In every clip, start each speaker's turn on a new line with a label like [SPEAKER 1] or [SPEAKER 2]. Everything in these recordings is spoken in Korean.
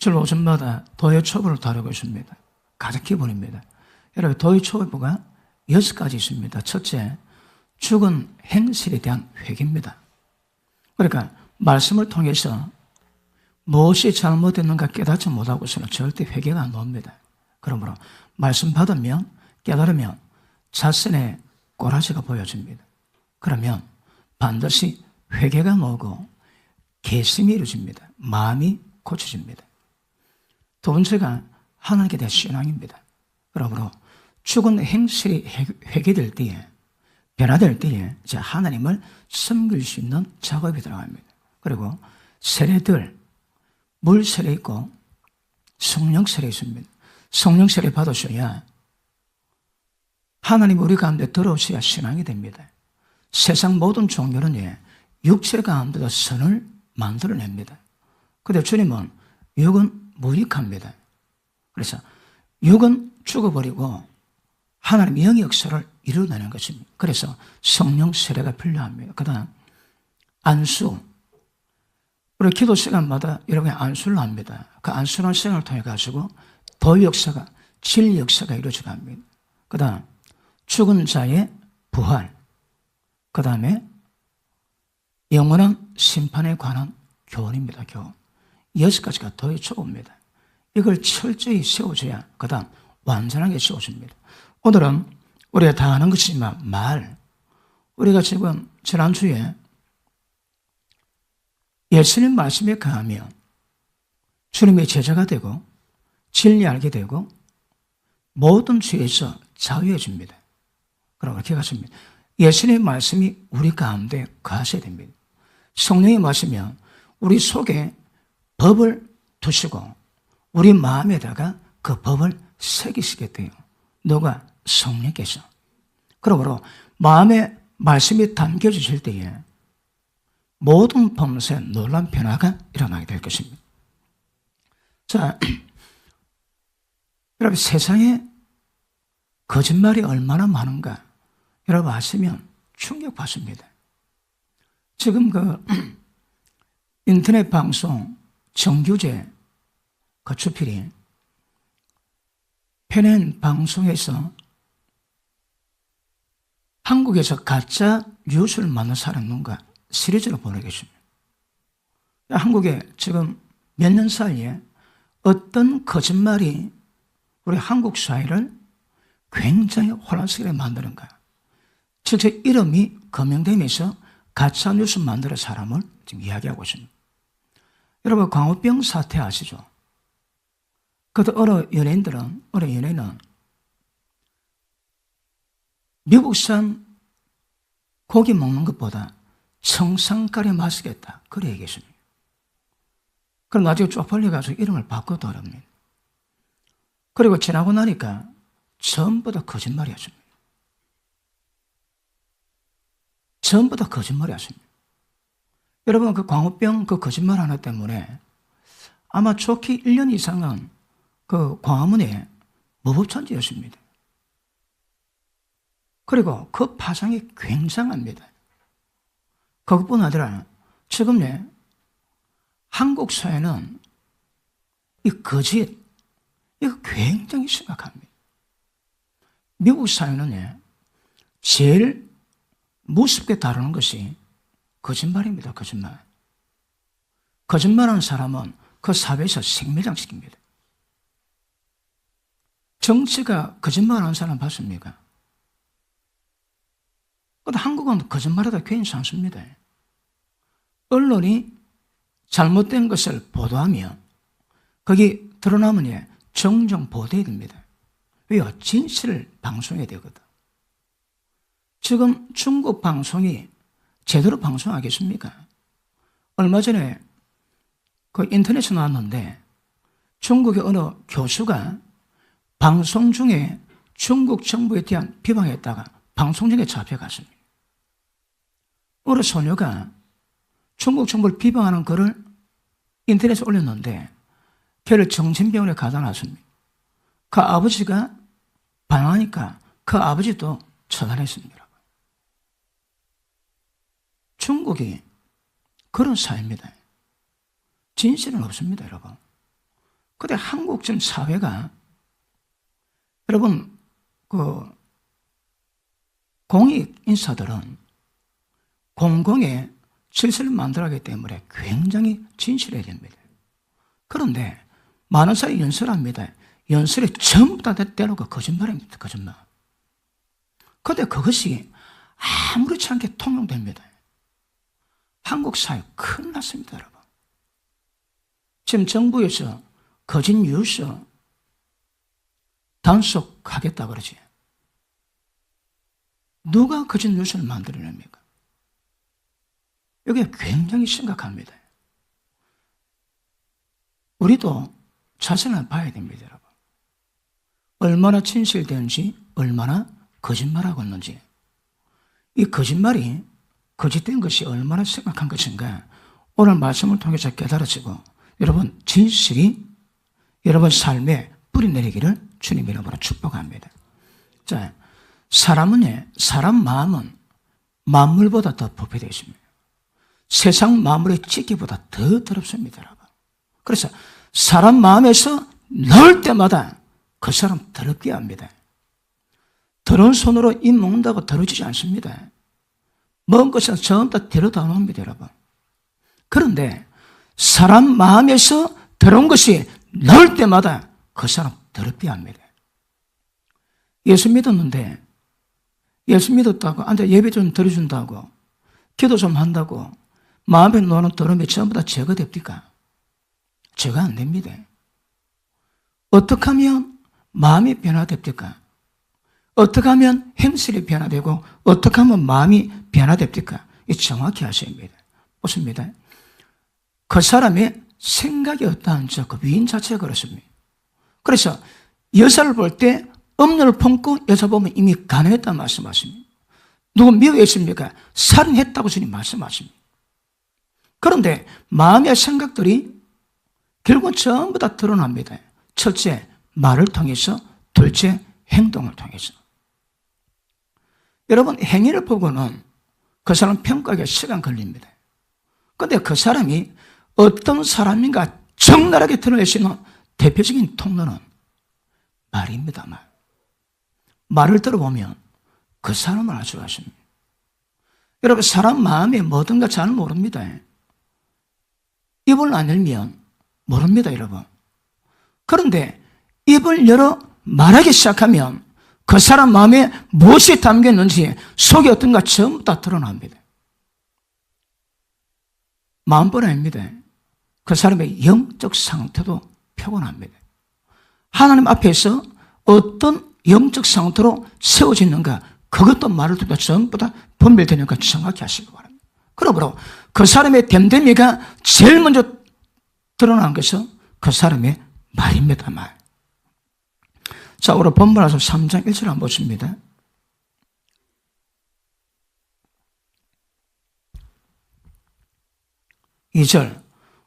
[SPEAKER 1] 주일 오전마다 도의초보를 다루고 있습니다. 가장 기본입니다. 여러분, 도의초보가 6가지 있습니다. 첫째, 죽은 행실에 대한 회개입니다. 그러니까 말씀을 통해서 무엇이 잘못됐는가 깨닫지 못하고서는 절대 회개가 안 나옵니다. 그러므로 말씀 받으면 깨달으면 자신의 꼬라지가 보여집니다. 그러면 반드시 회개가 나오고 개심이 이루어집니다. 마음이 고쳐집니다. 두 번째가 하나님께 대한 신앙입니다. 그러므로 죽은 행실이 회개될 때에, 변화될 때에 이제 하나님을 섬길 수 있는 작업이 들어갑니다. 그리고 세례들, 물 세례 있고 성령 세례 있습니다. 성령 세례 받으셔야 하나님 우리 가운데 들어오셔야 신앙이 됩니다. 세상 모든 종교는 육체 가운데도 선을 만들어냅니다. 그런데 주님은 육은 무익합니다. 그래서 육은 죽어버리고 하나님의 영의 역사를 이루어내는 것입니다. 그래서 성령 세례가 필요합니다. 그 다음 안수. 우리 기도 시간마다 여러분이 안수를 합니다. 그 안수라는 시간을 통해 가지고 도의 역사가, 진리 역사가 이루어져 갑니다. 그 다음 죽은 자의 부활. 그 다음에 영원한 심판에 관한 교훈입니다. 교훈. 6가지가 도의 초보입니다. 이걸 철저히 세워줘야 그 다음 완전하게 세워집니다. 오늘은 우리가 다 아는 것이지만 우리가 지금 지난주에 예수님 말씀에 가하면 주님의 제자가 되고 진리 알게 되고 모든 죄에서 자유해집니다. 그러므로 기억하십니다. 예수님의 말씀이 우리 가운데 거하셔야 됩니다. 성령이 마시면 우리 속에 법을 두시고 우리 마음에다가 그 법을 새기시게 돼요. 누가? 성령께서. 그러므로 마음에 말씀이 담겨주실 때에 모든 범죄에 놀라운 변화가 일어나게 될 것입니다. 자, 여러분 세상에 거짓말이 얼마나 많은가 여러분 아시면 충격받습니다. 지금 인터넷 방송 정규제 그 주필이 편엔 방송에서 한국에서 가짜 뉴스를 만든 사람 누군가 시리즈로 보내겠습니다. 한국에 지금 몇 년 사이에 어떤 거짓말이 우리 한국 사회를 굉장히 혼란스럽게 만드는가. 실제 이름이 거명되면서 가짜 뉴스 만드는 사람을 지금 이야기하고 있습니다. 여러분 광우병 사태 아시죠? 그것도 어느 연예인은 미국산 고기 먹는 것보다 청산가리 맛있겠다. 그래 얘기했습니다. 그럼 나중에 쪽팔려가지고 이름을 바꿔도 어렵니다. 그리고 지나고 나니까 전부 다 거짓말이었습니다. 전부 다 거짓말이었습니다. 여러분 그 광우병 그 거짓말 하나 때문에 아마 좋게 1년 이상은 그 광화문에 무법천지였습니다. 그리고 그 파장이 굉장합니다. 그것뿐 아니라 지금 한국 사회는 이 거짓 이거 굉장히 심각합니다. 미국 사회는 제일 무섭게 다루는 것이 거짓말입니다. 거짓말. 거짓말하는 사람은 그 사회에서 생매장시킵니다. 정치가 거짓말하는 사람 봤습니까? 근데 한국은 거짓말하다 괜찮습니다. 언론이 잘못된 것을 보도하면 거기 드러나면 정정 보도해야 됩니다. 왜요? 진실을 방송해야 되거든. 지금 중국 방송이 제대로 방송하겠습니까? 얼마 전에 그 인터넷에 나왔는데 중국의 어느 교수가 방송 중에 중국 정부에 대한 비방했다가 방송 중에 잡혀갔습니다. 어느 소녀가 중국 정부를 비방하는 글을 인터넷에 올렸는데 걔를 정신병원에 가다 놨습니다. 그 아버지가 반항하니까 그 아버지도 처단했습니다. 중국이 그런 사회입니다. 진실은 없습니다, 여러분. 근데 한국 지금 사회가 여러분 공익 인사들은 공공의 질서를 만들어가기 때문에 굉장히 진실해야 됩니다. 그런데 많은 사람이 연설합니다. 연설이 전부 다 때려고 거짓말입니다. 거짓말. 그런데 그것이 아무렇지 않게 통용됩니다. 한국 사회 큰일 났습니다, 여러분. 지금 정부에서 거짓 뉴스 단속하겠다 그러지. 누가 거짓 뉴스를 만들어냅니까? 이게 굉장히 심각합니다. 우리도 자신을 봐야 됩니다, 여러분. 얼마나 진실되는지, 얼마나 거짓말하고 있는지. 이 거짓말이 거짓된 것이 얼마나 심각한 것인가 오늘 말씀을 통해서 깨달아지고 여러분 진실이 여러분 삶에 뿌리내리기를 주님 이름으로 축복합니다. 자, 사람 마음은 만물보다 더 부패되어 있습니다. 세상 만물의 찢기보다 더 더럽습니다, 여러분. 그래서 사람 마음에서 넣을 때마다 그 사람 더럽게 합니다. 더러운 손으로 입 먹는다고 더러워지지 않습니다. 먹은 것은 전부 다 데려다 놓습니다, 여러분. 그런데 사람 마음에서 더러운 것이 넣을 때마다 그 사람 더럽게 합니다. 예수 믿었는데 예수 믿었다고 앉아 예배 좀 드려준다고 기도 좀 한다고 마음에 놓는 더러움이 전부 다 제거됩니까? 제거 안 됩니다. 어떻게 하면 마음이 변화됩니까? 어떻게 하면 행실이 변화되고 어떻게 하면 마음이 변화됩니까? 이 정확히 하셔야 합니다. 보십니다. 그 사람의 생각이 어떠한 그 위인 자체가 그렇습니다. 그래서 여자를 볼 때 음료를 품고 여자 보면 이미 가늠했다는 말씀하십니다. 누구 미워했습니까? 살인했다고 주님 말씀하십니다. 그런데 마음의 생각들이 결국 전부 다 드러납니다. 첫째, 말을 통해서, 둘째, 행동을 통해서. 여러분, 행위를 보고는 그 사람 평가하기가 시간 걸립니다. 그런데 그 사람이 어떤 사람인가 적나라하게 드러낼 수 있는 대표적인 통로는 말입니다, 말. 말을 들어보면 그 사람을 알 수가 있습니다. 여러분, 사람 마음이 뭐든가 잘 모릅니다. 입을 안 열면 모릅니다, 여러분. 그런데 입을 열어 말하기 시작하면 그 사람 마음에 무엇이 담겨 있는지 속에 어떤가 전부 다 드러납니다. 마음뿐 아닙니다. 그 사람의 영적 상태도 표현합니다. 하나님 앞에서 어떤 영적 상태로 세워지는가 그것도 말을 통해 전부 다 분별되니까 정확히 하시기 바랍니다. 그러므로 그 사람의 됨됨이가 제일 먼저 드러난 것은 그 사람의 말입니다, 말. 자, 우리 본문에서 3장 1절 한번 보십니다. (2절)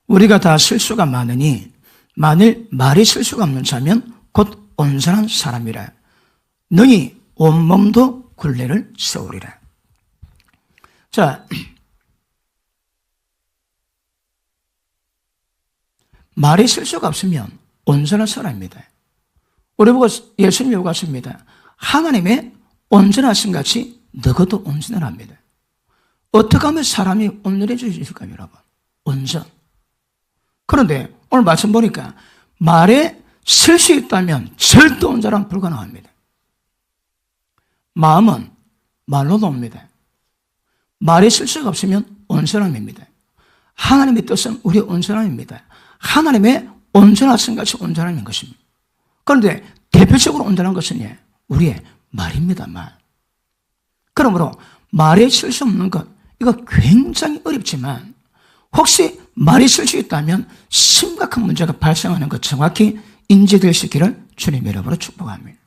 [SPEAKER 1] 우리가 다 실수가 많으니 만일 말이 실수가 없는 자면 곧 온전한 사람이라 너희 온몸도 굴레를 세우리라. 자, 말이 실수가 없으면 온전한 사람입니다. 우리 보고 예수님이 요구하십니다. 하나님의 온전하신 같이 너희도 온전하랍니다. 어떻게 하면 사람이 온전해질까요, 여러분? 온전. 그런데 오늘 말씀 보니까 말에 실수 있다면 절대 온전함 불가능합니다. 마음은 말로도 옵니다. 말에 실수가 없으면 온전함입니다. 하나님의 뜻은 우리의 온전함입니다. 하나님의 온전하신 같이 온전함인 것입니다. 그런데 대표적으로 온전한 것은 우리의 말입니다, 말. 그러므로 말에 실수 없는 것, 이거 굉장히 어렵지만 혹시 말이 실수 있다면 심각한 문제가 발생하는 것 정확히 인지될 수 있기를 주님 이름으로 축복합니다.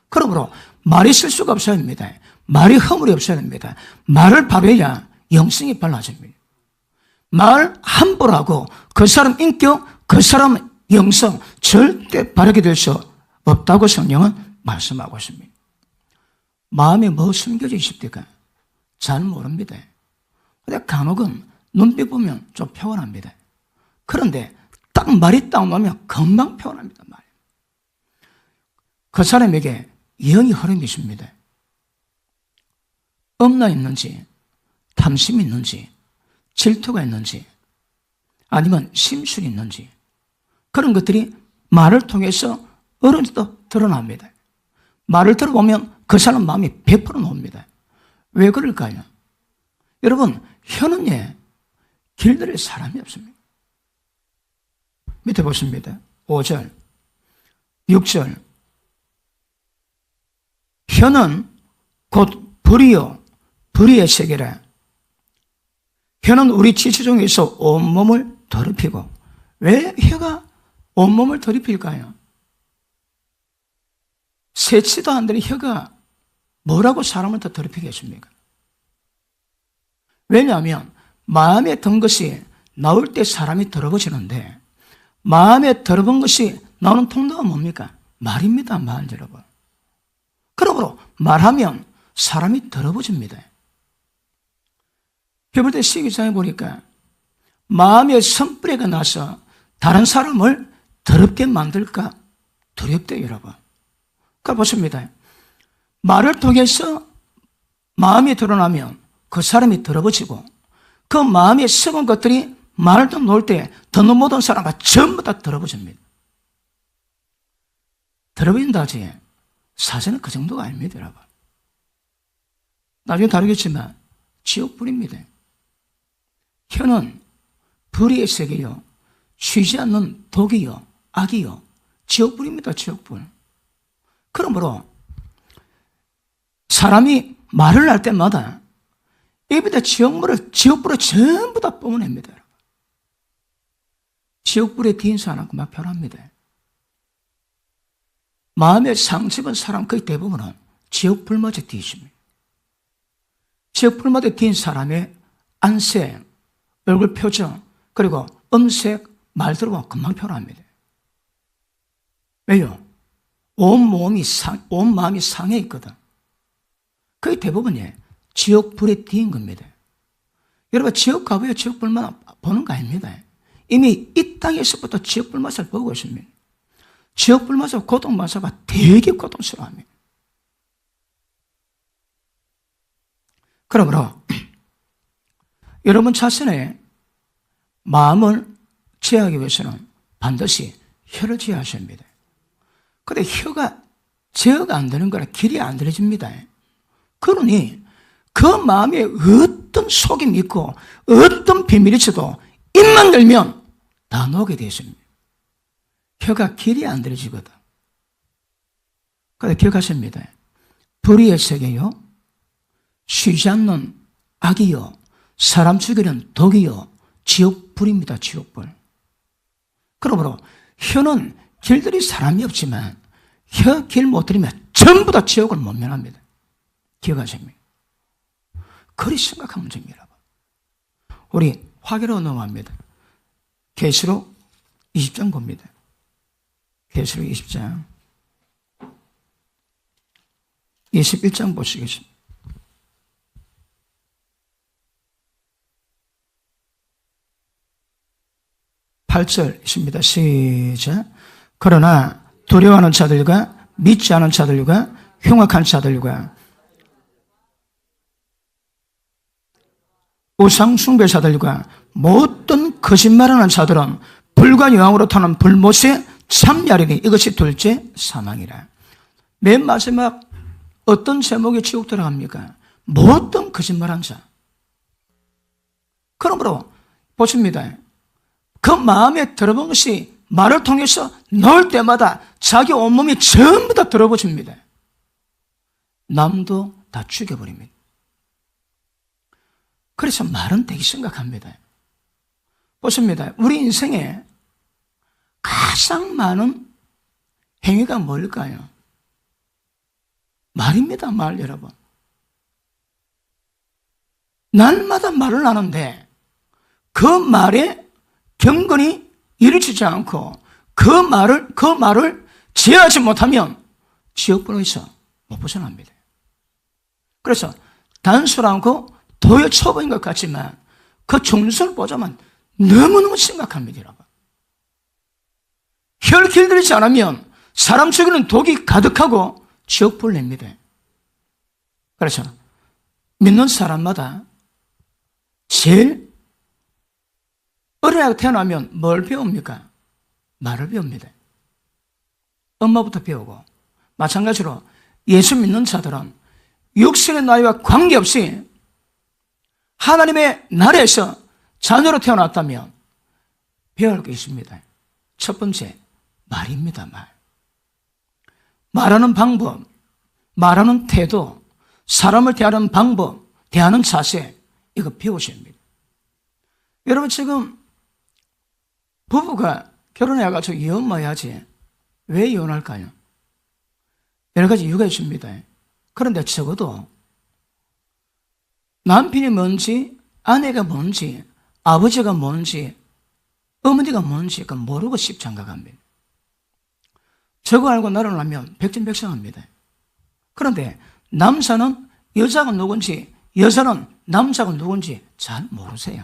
[SPEAKER 1] 그러므로 말이 실수가 없어야 됩니다. 말이 허물이 없어야 됩니다. 말을 바로 해야 영성이 발라집니다. 말 함부로 하고 그 사람 인격, 그 사람 영성 절대 바르게 될 수 없다고 성령은 말씀하고 있습니다. 마음에 뭐 숨겨져 있습니까? 잘 모릅니다. 근데 간혹은 눈빛 보면 좀 표현합니다. 그런데 딱 말이 딱 나오면 금방 표현합니다. 말. 그 사람에게 영이 흐름이 있습니다. 엄나 있는지, 탐심이 있는지, 질투가 있는지, 아니면 심술이 있는지, 그런 것들이 말을 통해서 어른도 드러납니다. 말을 들어보면 그 사람 마음이 100% 나옵니다. 왜 그럴까요? 여러분, 혀는 길들일 사람이 없습니다. 밑에 보십니다. 5절, 6절. 혀는 곧 불이요, 불의의 세계라. 혀는 우리 지체 중에서 온몸을 더럽히고. 왜 혀가 온몸을 더럽힐까요? 세치도 안 되는 혀가 뭐라고 사람을 더 더럽히겠습니까? 왜냐하면 마음에 든 것이 나올 때 사람이 더러워지는데, 마음에 더러운 것이 나오는 통로가 뭡니까? 말입니다. 말, 여러분. 그러므로 말하면 사람이 더러워집니다. 히브리서 12장에 보니까 마음의 선뿌리가 나서 다른 사람을 더럽게 만들까 두렵대요, 여러분. 그러니까 보십니다. 말을 통해서 마음이 드러나면 그 사람이 더러워지고, 그 마음에 썩은 것들이 말을 좀 놓을 때 더 못한 사람과 전부 다 더러워집니다. 더러워진다지 사실은 그 정도가 아닙니다, 여러분. 나중에 다루겠지만 지옥불입니다. 혀는 불의의 세계요, 쉬지 않는 독이요, 악이요, 지옥불입니다. 지옥불. 그러므로 사람이 말을 할 때마다 입에다 지옥불을 전부 다 뿜어냅니다. 지옥불에 뒤인 사람 그만 표현합니다. 마음에 상처입은 사람 거의 대부분은 지옥불마저 뒤있습니다. 지옥불마저 뒤인 사람의 안색, 얼굴 표정, 그리고 음색, 말 들어보면 금방 표현합니다. 왜요? 온 마음이 상해 있거든. 거의 대부분이 지옥불에 뒤인 겁니다. 여러분, 지옥 가보여 지옥불만 보는 거 아닙니다. 이미 이 땅에서부터 지옥불맛을 보고 있습니다. 지옥불맛을 고통마사가 되게 고통스러워합니다. 그러므로 여러분 자신의 마음을 제어하기 위해서는 반드시 혀를 제어하셔야 합니다. 그런데 혀가 제어가 안 되는 거라 길이 안 들어집니다. 그러니 그 마음에 어떤 속임이 있고 어떤 비밀이 있어도 입만 열면 다 녹게 되어 있습니다. 혀가 길이 안 들어지거든. 그런데 기억하십니다. 불의의 세계요, 쉬지 않는 악이요, 사람 죽이는 독이요, 지옥불입니다. 지옥불. 그러므로 혀는 길들일 사람이 없지만 혀 길 못 들이면 전부 다 지옥을 못 면합니다. 기억하십니까? 그리 심각한 문제입니다. 우리 화기로 넘어갑니다. 계시록 20장 봅니다. 계시록 20장 21장 보시겠습니다. 8절 있습니다. 시작. 그러나 두려워하는 자들과 믿지 않은 자들과 흉악한 자들과 우상 숭배자들과 모든 거짓말하는 자들은 불과 영광으로 타는 불못에 참여하리니 이것이 둘째 사망이라. 맨 마지막 어떤 제목이 지옥 들어갑니까? 모든 거짓말한 자. 그러므로 보십니다. 그 마음에 들어본 것이 말을 통해서 넣을 때마다 자기 온몸이 전부 다 들어버집니다. 남도 다 죽여버립니다. 그래서 말은 되게 심각합니다. 보십니다. 우리 인생에 가장 많은 행위가 뭘까요? 말입니다. 말, 여러분. 날마다 말을 하는데 그 말에 경건이 이루어지지 않고 그 말을 제어하지 못하면 지옥불에서 못 벗어납니다. 그래서 단순하고 도여 초보인 것 같지만 그 중순을 보자면 너무너무 심각합니다, 여러분. 혈 길들이지 않으면 사람 죽이는 독이 가득하고 지옥불 냅니다. 그렇죠. 믿는 사람마다 제일 어린아이가 태어나면 뭘 배웁니까? 말을 배웁니다. 엄마부터 배우고, 마찬가지로 예수 믿는 자들은 육신의 나이와 관계없이 하나님의 나라에서 자녀로 태어났다면 배워야 할 게 있습니다. 첫 번째, 말입니다. 말하는 방법, 말하는 태도, 사람을 대하는 방법, 대하는 자세, 이거 배우셔야 합니다. 여러분, 지금 부부가 결혼해가지고 이혼만 해야지 왜 이혼할까요? 여러 가지 이유가 있습니다. 그런데 적어도 남편이 뭔지, 아내가 뭔지, 아버지가 뭔지, 어머니가 뭔지 모르고 십장가 갑니다. 저거 알고 날아나면 백전백승합니다. 그런데 남자는 여자가 누군지, 여자는 남자가 누군지 잘 모르세요.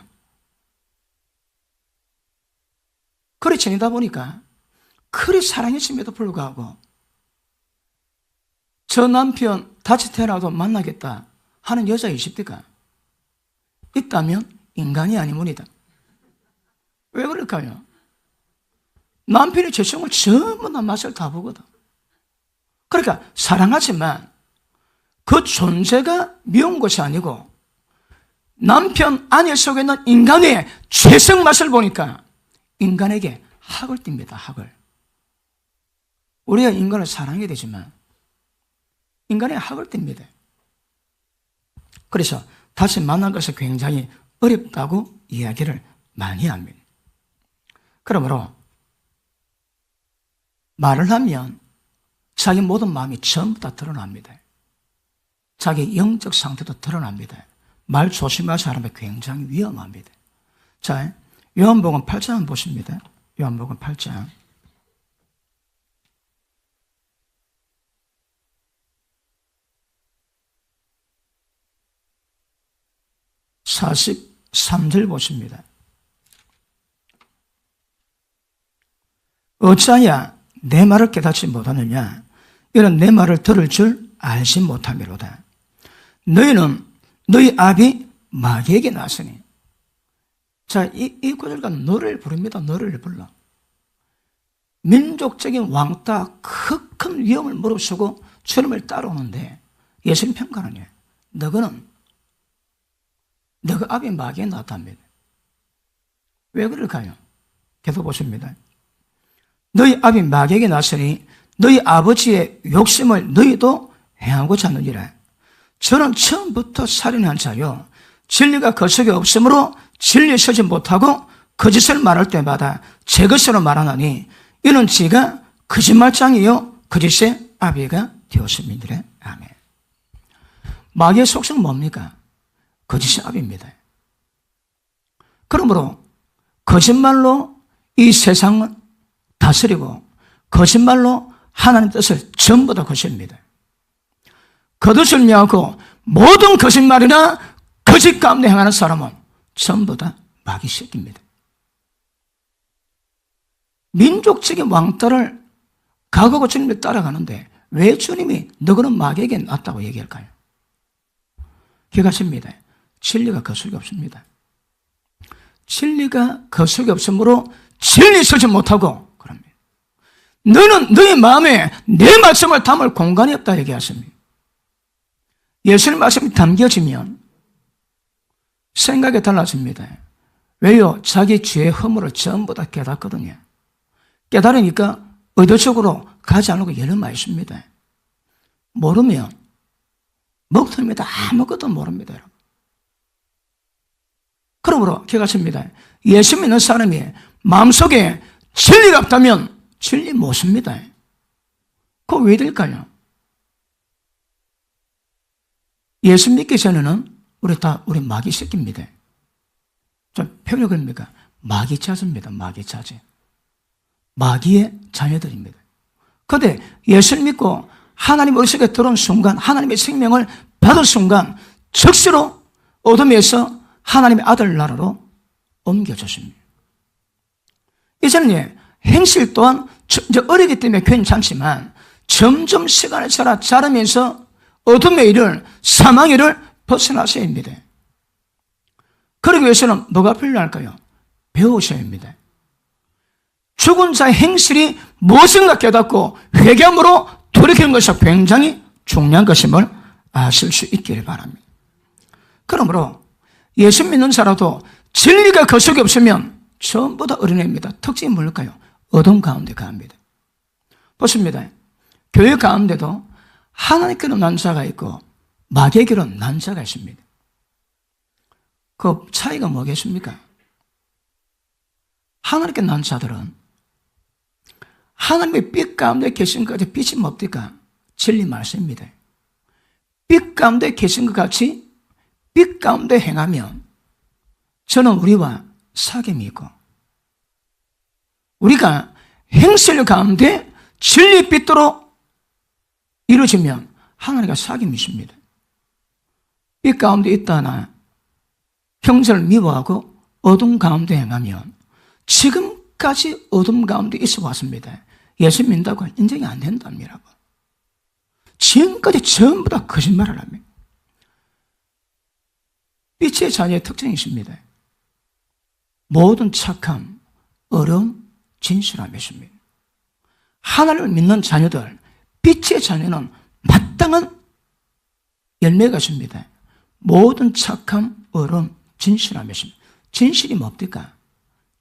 [SPEAKER 1] 그리 지내다 보니까 그리 사랑했음에도 불구하고 저 남편 다시 태어나도 만나겠다 하는 여자 20대가 있다면 인간이 아니문이다. 왜 그럴까요? 남편이 죄송을 전부 다 맛을 다 보거든. 그러니까 사랑하지만 그 존재가 미운 것이 아니고 남편 아내 속에 있는 인간의 죄성 맛을 보니까 인간에게 학을 띱니다. 학을. 우리가 인간을 사랑해야 되지만 인간의 학을 띱니다. 그래서 다시 만난 것이 굉장히 어렵다고 이야기를 많이 합니다. 그러므로 말을 하면 자기 모든 마음이 전부 다 드러납니다. 자기 영적 상태도 드러납니다. 말 조심하지 않으면 굉장히 위험합니다. 자, 요한복음 8장 한번 보십니다. 요한복음 8장. 43절 보십니다. 어찌하여 내 말을 깨닫지 못하느냐? 이는 내 말을 들을 줄 알지 못함이로다. 너희는 너희 아비 마귀에게 났으니. 자, 이 구절과 너를 부릅니다. 너를 불러. 민족적인 왕따 큰 위험을 무릅쓰고 주님을 따라오는데 예수님 평가는요, 너가 아비 마귀에 났답니다. 왜 그럴까요? 계속 보십니다. 너희 아비 마귀에게 났으니 너희 아버지의 욕심을 너희도 행하고자 하느니라. 저는 처음부터 살인한 자요, 진리가 그 속에 없으므로 진리에 서지 못하고 거짓을 말할 때마다 제 것으로 말하나니 이는 지가 거짓말장이요 거짓의 아비가 되었음이니라. 아멘. 마귀의 속성은 뭡니까? 거짓의 아비입니다. 그러므로 거짓말로 이 세상을 다스리고 거짓말로 하나님의 뜻을 전부 다 거짓입니다. 거짓을 명하고 모든 거짓말이나 거짓 가운데 행하는 사람은 전부 다 마귀 새끼입니다. 민족적인 왕따를 각오하고 주님을 따라가는데 왜 주님이 너그는 마귀에게 낫다고 얘기할까요? 기억하십니다. 진리가 그 속에 없습니다. 진리가 그 속에 없으므로 진리에 서지 못하고 그럽니다. 너는 너의 마음에 내 말씀을 담을 공간이 없다 얘기하십니다. 예수님 말씀이 담겨지면 생각이 달라집니다. 왜요? 자기 죄의 허물을 전부 다 깨닫거든요. 깨달으니까 의도적으로 가지 않고 여러 많이 있습니다. 모르면 먹통입니다. 아무것도 모릅니다. 여러분. 그러므로 기억하십니다. 예수 믿는 사람이 마음속에 진리가 없다면 진리 못 씁니다. 그거 왜 될까요? 예수 믿기 전에는 우리 마귀 새끼입니다. 좀 표현해봅니까? 마귀 자녀입니다. 마귀 자녀. 마귀의 자녀들입니다. 그런데 예수를 믿고 하나님 우리 속에 들어온 순간, 하나님의 생명을 받은 순간 즉시로 어둠에서 하나님의 아들 나라로 옮겨졌습니다. 이제는 행실 또한 이제 어리기 때문에 괜찮지만 점점 시간을 자라면서 어둠의 일을, 사망의 일을 벗어나셔야 합니다. 그러기 위해서는 뭐가 필요할까요? 배우셔야 합니다. 죽은 자의 행실이 무엇인가 깨닫고 회개함으로 돌이키는 것이 굉장히 중요한 것임을 아실 수 있기를 바랍니다. 그러므로 예수 믿는 자라도 진리가 그 속에 없으면 전부 다 어린애입니다. 특징이 뭘까요? 어둠 가운데 가합니다. 보십니다. 교회 가운데도 하나님께로 난 자가 있고 마귀에게로 난 자가 있습니다. 그 차이가 뭐겠습니까? 하나님께 난 자들은 하나님의 빛 가운데 계신 것 같이 빛이 뭡니까? 진리 말씀입니다. 빛 가운데 계신 것 같이 빛 가운데 행하면 저는 우리와 사귐이 있고 우리가 행실 가운데 진리 빛도로 이루어지면 하나님과 사귐이 있습니다. 빛 가운데 있다나 형제를 미워하고 어둠 가운데 행하면 지금까지 어둠 가운데 있어 왔습니다. 예수 믿는다고 인정이 안 된답니다. 지금까지 전부 다 거짓말을 합니다. 빛의 자녀의 특징이 있습니다. 모든 착함, 어려움, 진실함이 있습니다. 하나님을 믿는 자녀들, 빛의 자녀는 마땅한 열매가 있습니다. 모든 착함, 어려움, 진실함이 있습니다. 진실이 뭡니까?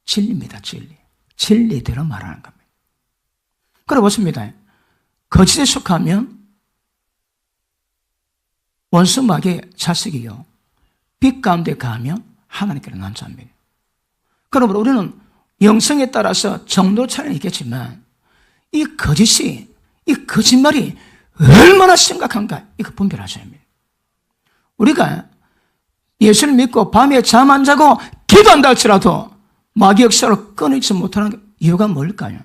[SPEAKER 1] 진리입니다. 진리. 진리대로 말하는 겁니다. 그래 보십니다. 거짓에 속하면 원수 마귀의 자식이요. 빛 가운데 가면 하나님께로 난 자입니다. 그러므로 우리는 영성에 따라서 정도 차이는 있겠지만 이 거짓이, 이 거짓말이 얼마나 심각한가 이거 분별하셔야 합니다. 우리가 예수를 믿고 밤에 잠 안 자고 기도한다 할지라도 마귀 역사로 끊이지 못하는 이유가 뭘까요?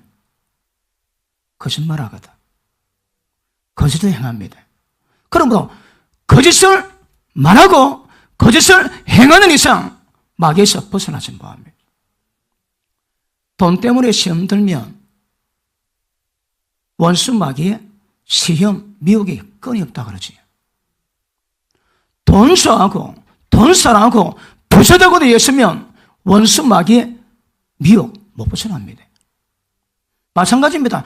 [SPEAKER 1] 거짓말하거든. 거짓을 행합니다. 그러므로 거짓을 말하고 거짓을 행하는 이상 마귀에서 벗어나지 못합니다. 돈 때문에 시험 들면 원수 마귀의 시험, 미혹이 끈이 없다 그러지. 돈 좋아하고 돈 사랑하고 부자되고 되었으면 원수 마귀의 미혹 못 벗어납니다. 마찬가지입니다.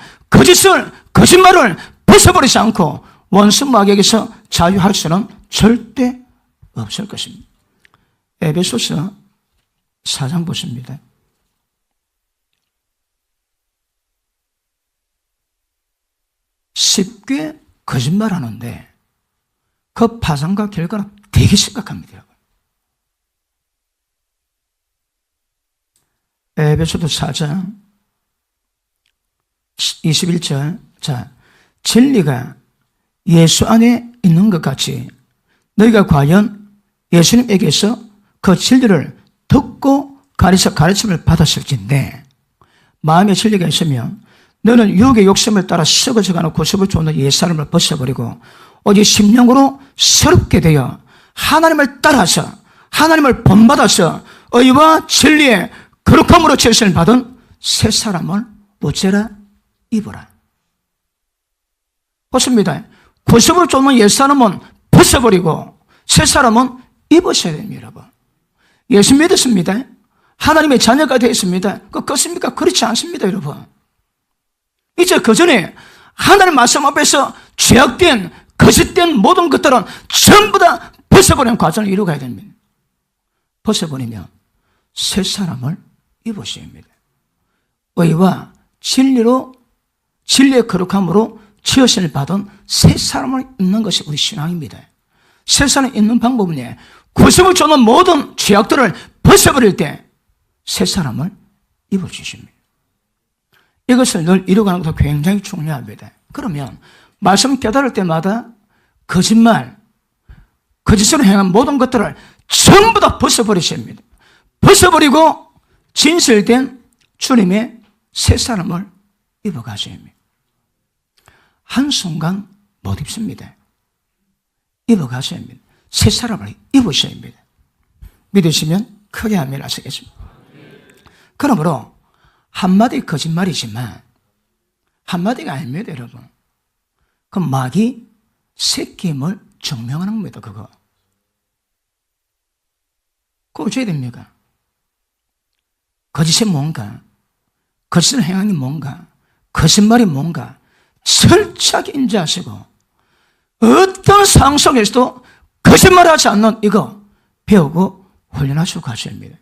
[SPEAKER 1] 거짓말을 벗어버리지 않고 원수 마귀에게서 자유할 수는 절대 없을 것입니다. 에베소서 4장 보십니다. 쉽게 거짓말하는데 그 파장과 결과는 되게 심각합니다. 에베소서 4장 21절. 자, 진리가 예수 안에 있는 것 같이 너희가 과연 예수님에게서 그 진리를 듣고 가르침을 받았을진데 마음에 진리가 있으면 너는 유혹의 욕심을 따라 썩어져가는 고습을 쫓는 옛사람을 벗어버리고 오직 심령으로 새롭게 되어 하나님을 따라서 하나님을 본받아서 의와 진리의 거룩함으로 제선을 받은 새 사람을 어째라 입어라. 보십니다. 고습을 쫓는 옛사람은 벗어버리고 새 사람은 입으셔야 됩니다. 여러분. 예수 믿었습니다. 하나님의 자녀가 되었습니다. 그렇습니까? 그렇지 않습니다. 여러분. 이제 그 전에 하나님 말씀 앞에서 죄악된 거짓된 모든 것들은 전부 다 벗어버리는 과정을 이루어가야 됩니다. 벗어버리면 새 사람을 입으셔야 합니다. 의와 진리로 진리의 거룩함으로 지으심을 받은 새 사람을 입는 것이 우리 신앙입니다. 새 사람을 입는 방법은 구습을 쫓는 모든 죄악들을 벗어버릴 때 새 사람을 입어주십니다. 이것을 늘 이루어가는 것도 굉장히 중요합니다. 그러면 말씀 깨달을 때마다 거짓말, 거짓으로 행한 모든 것들을 전부 다 벗어버리셔야 합니다. 벗어버리고 진실된 주님의 새 사람을 입어가셔야 합니다. 한순간 못 입습니다. 입어가셔야 합니다. 새 사람을 입으셔야 합니다. 믿으시면 크게 아멘 하시겠습니다. 그러므로 한마디 거짓말이지만 한마디가 아닙니다, 여러분. 그 마귀 새끼임을 증명하는 겁니다, 그거. 그거 어찌해야 됩니까? 거짓이 뭔가, 거짓을 행하는 게 뭔가, 거짓말이 뭔가 철저하게 인지하시고 어떤 상황 속에서도 거짓말하지 않는 이거 배우고 훈련하시고 가셔야 합니다.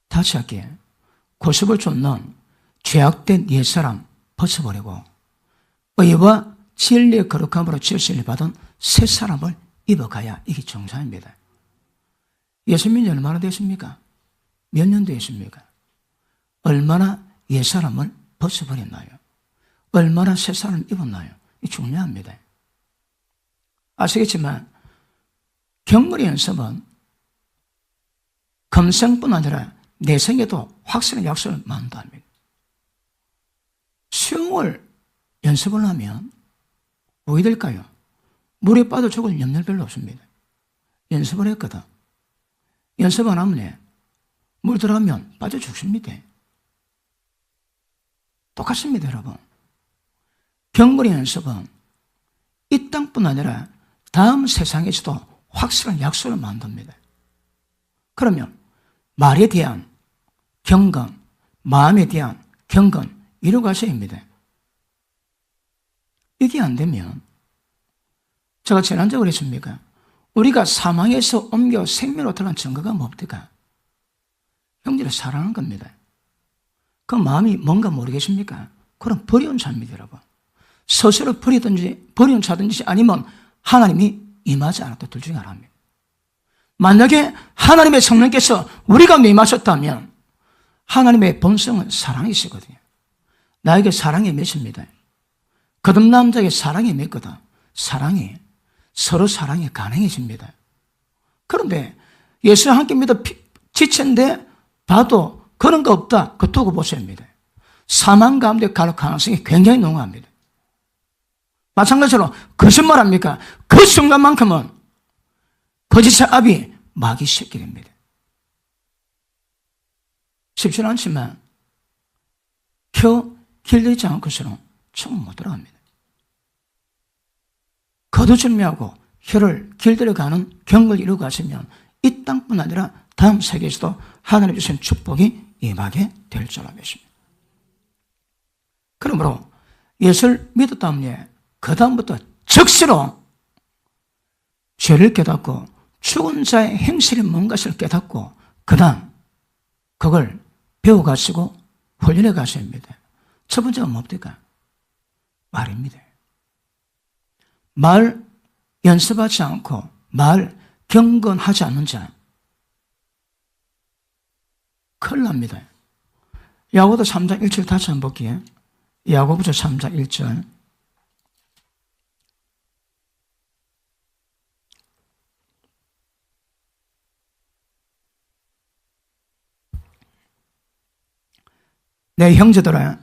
[SPEAKER 1] 다시 할게요. 고습을 쫓는 죄악된 옛사람 벗어버리고 의와 진리의 거룩함으로 지으심을 받은 새 사람을 입어가야 이게 정상입니다. 예수님이 얼마나 되십니까? 몇 년 되십니까? 얼마나 옛사람을 벗어버렸나요? 얼마나 새 사람을 입었나요? 이 중요합니다. 아시겠지만 경건의 연습은 금생뿐 아니라 내생에도 확실한 약속을 만든답니다. 수영을 연습을 하면 뭐가 될까요? 물에 빠져 죽을 염려 별로 없습니다. 연습을 했거든. 연습 안 하면 물 들어가면 빠져 죽습니다. 똑같습니다, 여러분. 경건의 연습은 이 땅뿐 아니라 다음 세상에서도 확실한 약속을 만듭니다. 그러면 말에 대한 경건, 마음에 대한 경건 이루어가셔야 합니다. 이게 안 되면 제가 지난주에 그랬습니까? 우리가 사망에서 옮겨 생명으로 들어간 증거가 뭡니까? 형제를 사랑하는 겁니다. 그 마음이 뭔가 모르겠습니까? 그럼 버려온 자입니다, 여러분. 스스로 버려온 자든지 아니면 하나님이 임하지 않았다, 둘 중에 하나입니다. 만약에 하나님의 성령께서 우리가 임하셨다면 하나님의 본성은 사랑이시거든요. 나에게 사랑이 맺습니다. 거듭 남자에게 사랑이 맺거든. 사랑이 서로 사랑이 가능해집니다. 그런데 예수와 함께 믿어 지체인데 봐도 그런 거 없다. 그 두고 보셔야 합니다. 사망 가운데 갈 가능성이 굉장히 농후합니다. 마찬가지로 거짓말합니까? 그 순간만큼은 거짓의 압이 마귀 새끼입니다. 쉽지는 않지만 혀 길들이지 않고서는 총 못 들어갑니다. 거두절미하고 혀를 길들여가는 경을 이루고 가시면 이 땅뿐 아니라 다음 세계에서도 하나님 주신 축복이 임하게 될 줄 알겠습니다. 그러므로 예수를 믿었다면 그 다음부터 즉시로 죄를 깨닫고 죽은 자의 행실이 뭔가를 깨닫고 그 다음 그걸 배워가시고 훈련해 가셔야 합니다. 첫 번째가 뭡니까? 말입니다. 말 연습하지 않고 말 경건하지 않는 자 큰일 납니다. 야고보서 3장 1절 다시 한번 볼게요. 야고보서 3장 1절. 내 형제들아,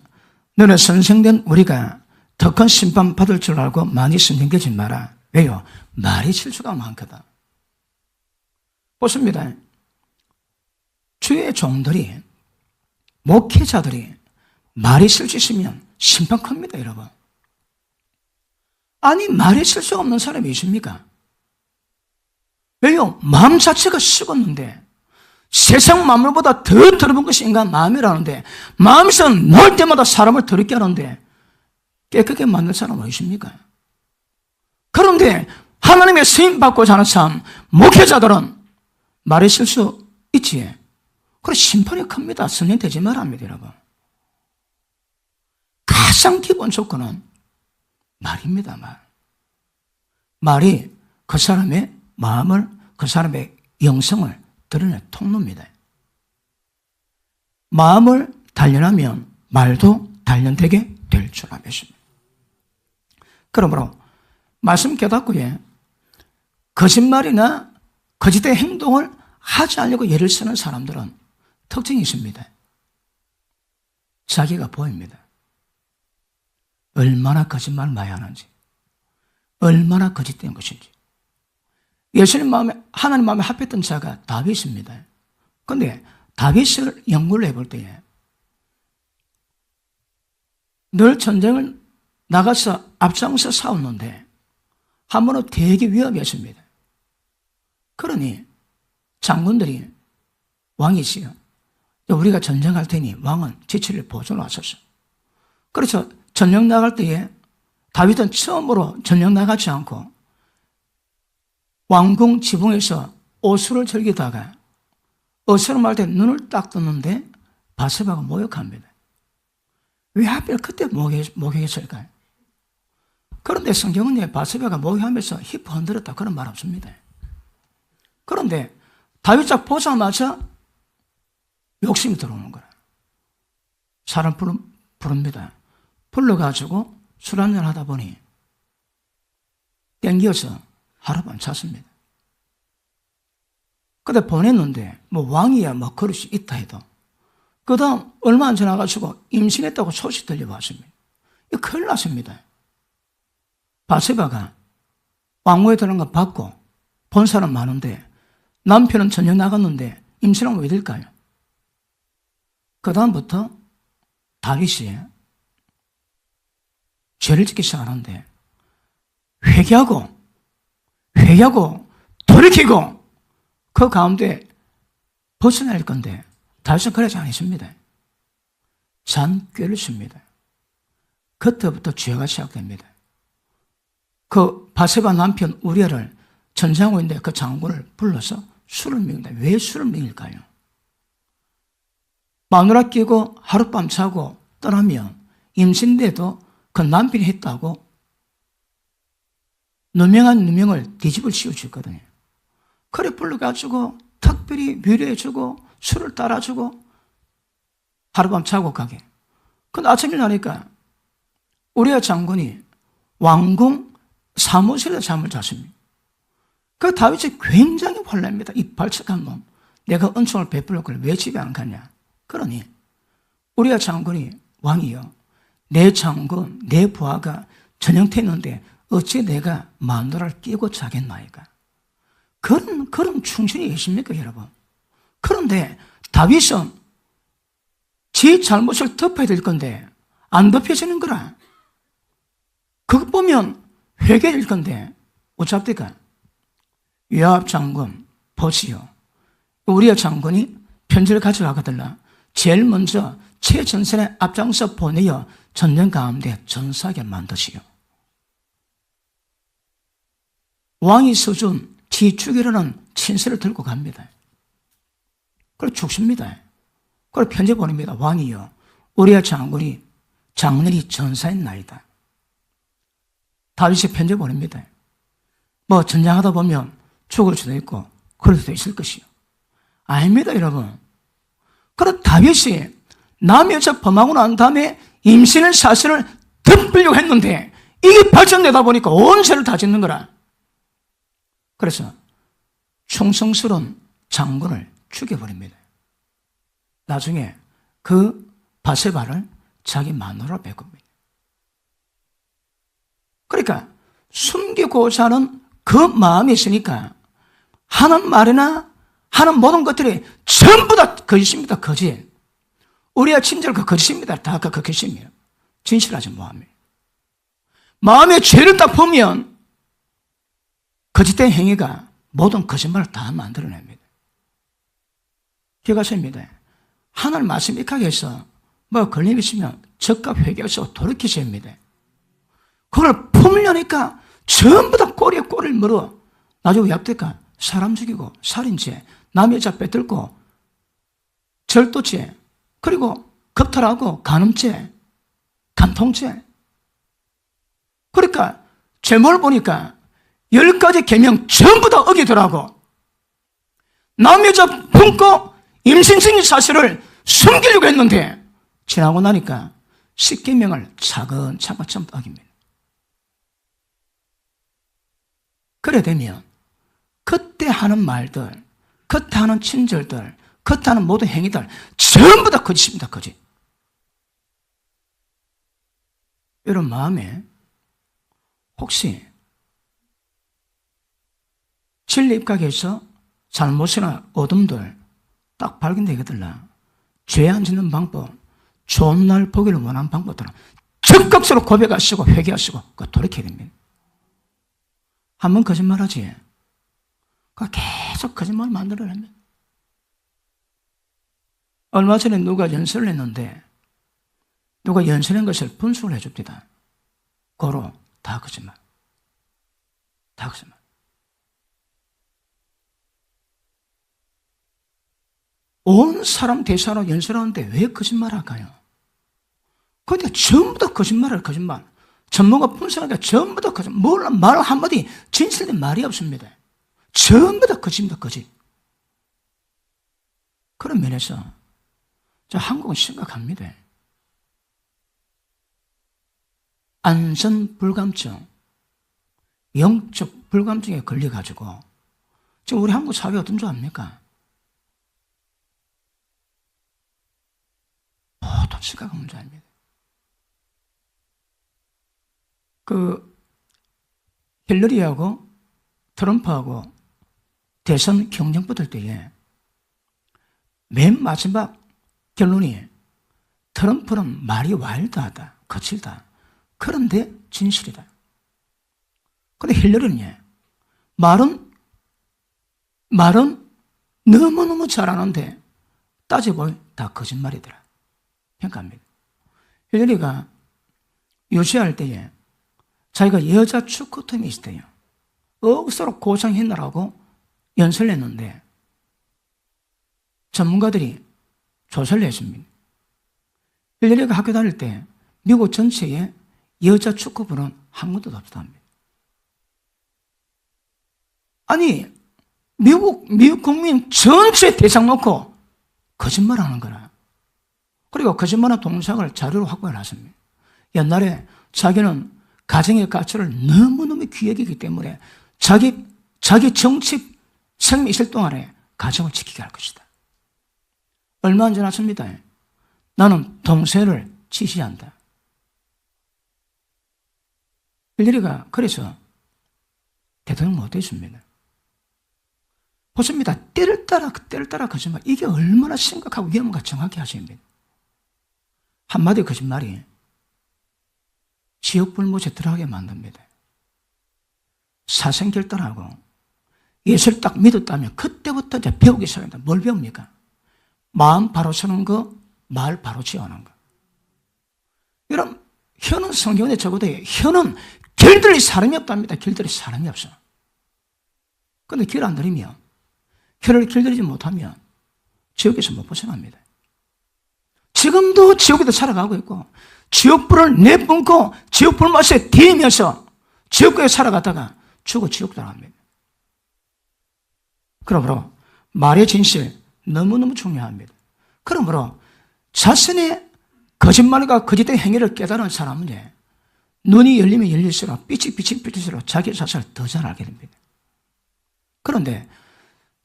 [SPEAKER 1] 너는 선생된 우리가 더 큰 심판 받을 줄 알고 많이 신경쓰지 마라. 왜요? 말이 실수가 많거든. 보십니다. 주의 종들이, 목회자들이 말이 실수 있으면 심판 큽니다, 여러분. 아니, 말이 실수가 없는 사람이 있습니까? 왜요? 마음 자체가 썩었는데 세상 만물보다 더 더러운 것이 인간 마음이라는데 마음에서 놀 때마다 사람을 더럽게 하는데 깨끗하게 만들 사람은 어디 있습니까? 그런데 하나님의 쓰임받고자 하는 삶, 목회자들은 말의 실수 있지. 그래 심판이 큽니다. 성령 되지 말합니다, 여러분. 가장 기본 조건은 말입니다, 말. 말이 그 사람의 마음을, 그 사람의 영성을 드러내 통로입니다. 마음을 단련하면 말도 단련되게 될 줄 알겠습니다. 그러므로 말씀 깨닫고에 거짓말이나 거짓된 행동을 하지 않으려고 예를 쓰는 사람들은 특징이 있습니다. 자기가 보입니다. 얼마나 거짓말 많이 하는지, 얼마나 거짓된 것인지. 예수님 마음에, 하나님 마음에 합했던 자가 다윗입니다. 그런데 다윗을 연구를 해볼 때에 늘 전쟁을 나가서 앞장서 싸웠는데 한 번은 되게 위험했습니다. 그러니 장군들이 왕이시여, 우리가 전쟁할 테니 왕은 지체를 보존해 왔었어. 그래서 전쟁 나갈 때에 다윗은 처음으로 전쟁 나가지 않고 왕궁 지붕에서 오수를 즐기다가 어스름할 때 눈을 딱 떴는데 바세바가 모욕합니다. 왜 하필 그때 목욕했을까요? 그런데 성경은 바세바가 목욕하면서 힙 흔들었다 그런 말 없습니다. 그런데 다윗 딱 보자마자 욕심이 들어오는 거예요. 사람 부릅니다. 불러가지고 술 한잔 하다 보니 땡겨서 하룻밤 잤습니다. 근데 보냈는데 왕이야 그릇이 있다 해도 그 다음 얼마 안 지나가지고 임신했다고 소식 들려왔습니다. 이거 큰일 났습니다. 바세바가 왕궁에 들어간 거 받고 본 사람 많은데 남편은 전쟁 나갔는데 임신하면 왜 될까요? 그 다음부터 다윗이 죄를 짓기 시작하는데 회개하고 돌이키고 그 가운데 벗어날 건데 다윗은 그러지 않습니다. 잔꾀를 씁니다. 그때부터 죄가 시작됩니다. 그 바세바 남편 우리아를 전쟁하고 있는데 그 장군을 불러서 술을 먹인다. 왜 술을 먹일까요? 마누라 끼고 하룻밤 자고 떠나면 임신돼도 그 남편이 했다고 누명한 누명을 뒤집을 씌워주거든요. 그래 불러가지고 특별히 위로해주고 술을 따라주고 하룻밤 자고 가게. 근데 아침에 나니까 우리아 장군이 왕궁 사무실에 잠을 잤습니다. 그 다윗이 굉장히 혼납니다. 이 발칙한 놈. 내가 은총을 베풀려 그걸 왜 집에 안 가냐. 그러니 우리아 장군이 왕이여, 내 장군, 내 부하가 전형태였는데 어찌 내가 마누라를 끼고 자겠나이까. 그런 충신이 계십니까 여러분? 그런데 다윗은 지 잘못을 덮어야 될 건데 안 덮여지는 거라. 그거 보면 회개될 건데 어차피가 요압 장군 보시오. 우리아 장군이 편지를 가져가거들라 제일 먼저 최전선에 앞장서 보내어 전쟁 가운데 전사하게 만드시오. 왕이 써준 지 죽이려는 친서를 들고 갑니다. 그리고 죽습니다. 그리고 편지 보냅니다. 왕이여, 우리아 장군이 작년이 전사했나이다. 다윗이 편지 보냅니다. 전쟁하다 보면 죽을 수도 있고 그럴 수도 있을 것이요. 아닙니다 여러분. 그럼 다윗이 남의 여자 범하고 난 다음에 임신의 사실을 덮으려고 했는데 이게 발전되다 보니까 온 죄를 다 짓는 거라. 그래서 충성스러운 장군을 죽여버립니다. 나중에 그 바세바를 자기 마누라로 바꿉니다. 그러니까 숨기고자 하는 그 마음이 있으니까 하는 말이나 하는 모든 것들이 전부 다 거짓입니다. 거짓. 우리의 친절 그 거짓입니다. 다 그 거짓이에요. 진실하지 마음이. 마음에 죄를 딱 보면 거짓된 행위가 모든 거짓말을 다 만들어냅니다. 기억하십니다. 하늘 말씀 익하게 해서 걸림 있으면 적과 회개해서 돌이키셔야 합니다. 그걸 품으려니까 전부 다 꼬리에 꼬리를 물어. 나중에 왜 합니까? 사람 죽이고 살인죄, 남의 여자 빼들고 절도죄, 그리고 겁탈하고 간음죄, 간통죄. 그러니까 죄물 보니까 10가지 계명 전부 다 어기더라고. 남의 여자 품고 임신승인 사실을 숨기려고 했는데 지나고 나니까 10계명을 차근차근 어깁니다. 그래 되면 그때 하는 말들, 그때 하는 친절들, 그때 하는 모든 행위들 전부 다 거짓입니다. 거짓. 여러분 마음에 혹시 진리 입각에서 잘못이나 어둠들 딱 발견되거든요. 죄 안 짓는 방법, 좋은 날 보기를 원하는 방법들은 적극적으로 고백하시고 회개하시고 돌이켜야 됩니다. 한번 거짓말하지, 계속 거짓말 만들어냅니다. 얼마 전에 누가 연설을 했는데 누가 연설한 것을 분석을 해줍니다. 고로 다 거짓말. 다 거짓말. 온 사람 대사로 연설하는데 왜 거짓말할까요? 그런데 전부 다 거짓말을 거짓말. 전문가 분석하니까 전부 다 거짓말. 말 한마디 진실된 말이 없습니다. 전부 다 거짓입니다. 거짓. 그런 면에서 한국은 심각합니다. 안전 불감증, 영적 불감증에 걸려가지고 지금 우리 한국 사회 어떤 줄 압니까? 모든 심각한 문제입니다. 힐러리하고 트럼프하고 대선 경쟁 붙을 때에 맨 마지막 결론이 트럼프는 말이 와일드하다, 거칠다. 그런데 진실이다. 그런데 힐러리는 말은 너무너무 잘하는데 따져보면 다 거짓말이더라. 평가합니다. 힐러리가 유치할 때에 자기가 여자 축구팀이 있을 때요. 억수로 고생했느라고 연설을 했는데 전문가들이 조사를 했습니다. 힐러리가 학교 다닐 때 미국 전체에 여자 축구부는 한 군데도 없었답니다. 아니, 미국 국민 전체 대상 놓고 거짓말하는 거라. 그리고 거짓말한 동영상을 자료로 확보해 놨습니다. 옛날에 자기는 가정의 가치를 너무너무 귀하게 여기기 때문에 자기 정치 생명이 있을 동안에 가정을 지키게 할 것이다. 얼마 안 지났습니다. 나는 동생을 지시한다. 힐러리가 그래서 대통령 못 됐습니다. 보십니다. 때를 따라 거짓말. 이게 얼마나 심각하고 위험한가 정확히 하십니다. 한마디 거짓말이 지옥 불못에 들어가게 만듭니다. 사생결단하고 예수를 딱 믿었다면 그때부터 이제 배우기 시작합니다. 뭘 배웁니까? 마음 바로 서는 거, 말 바로 지어하는 거. 여러분, 혀는 성경에 적어도 혀는 길들일 사람이 없답니다. 길들일 사람이 없어. 그런데 길 안 들이면, 혀를 길들이지 못하면 지옥에서 못 벗어납니다. 지금도 지옥에도 살아가고 있고 지옥불을 내뿜고 지옥불 맛에 뒤면서 지옥에 살아가다가 죽어 지옥 들어갑니다. 그러므로 말의 진실 너무너무 중요합니다. 그러므로 자신의 거짓말과 거짓된 행위를 깨달은 사람은 눈이 열리면 열릴수록 빛이 빛일수록 자기 자신을 더 잘 알게 됩니다. 그런데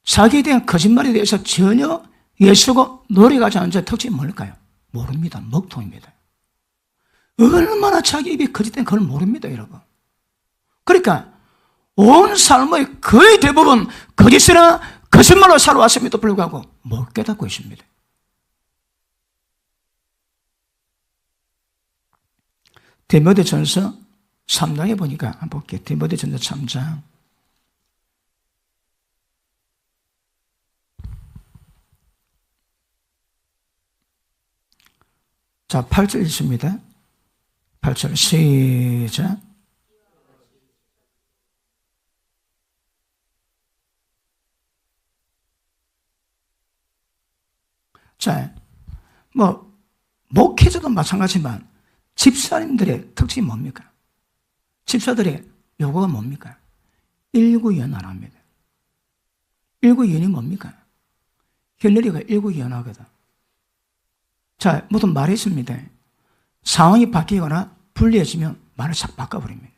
[SPEAKER 1] 자기에 대한 거짓말에 대해서 전혀 예수고 노력하지 않은 자의 특징이 뭘까요? 모릅니다. 먹통입니다. 얼마나 자기 입이 거짓된 그걸 모릅니다, 여러분. 그러니까 온 삶의 거의 대부분 거짓이나 거짓말로 살아왔음에도 불구하고 못 깨닫고 있습니다. 디모데전서 3장에 보니까 한번 볼게요. 디모데전서 3장. 자, 8절 있습니다. 8절 시작. 자, 목회자도 마찬가지지만 집사님들의 특징이 뭡니까? 집사들의 요구가 뭡니까? 일구연하랍니다. 일구연이 뭡니까? 힐러리가 일구연하거든. 자, 무슨 말이 있습니다. 상황이 바뀌거나 불리해지면 말을 싹 바꿔버립니다.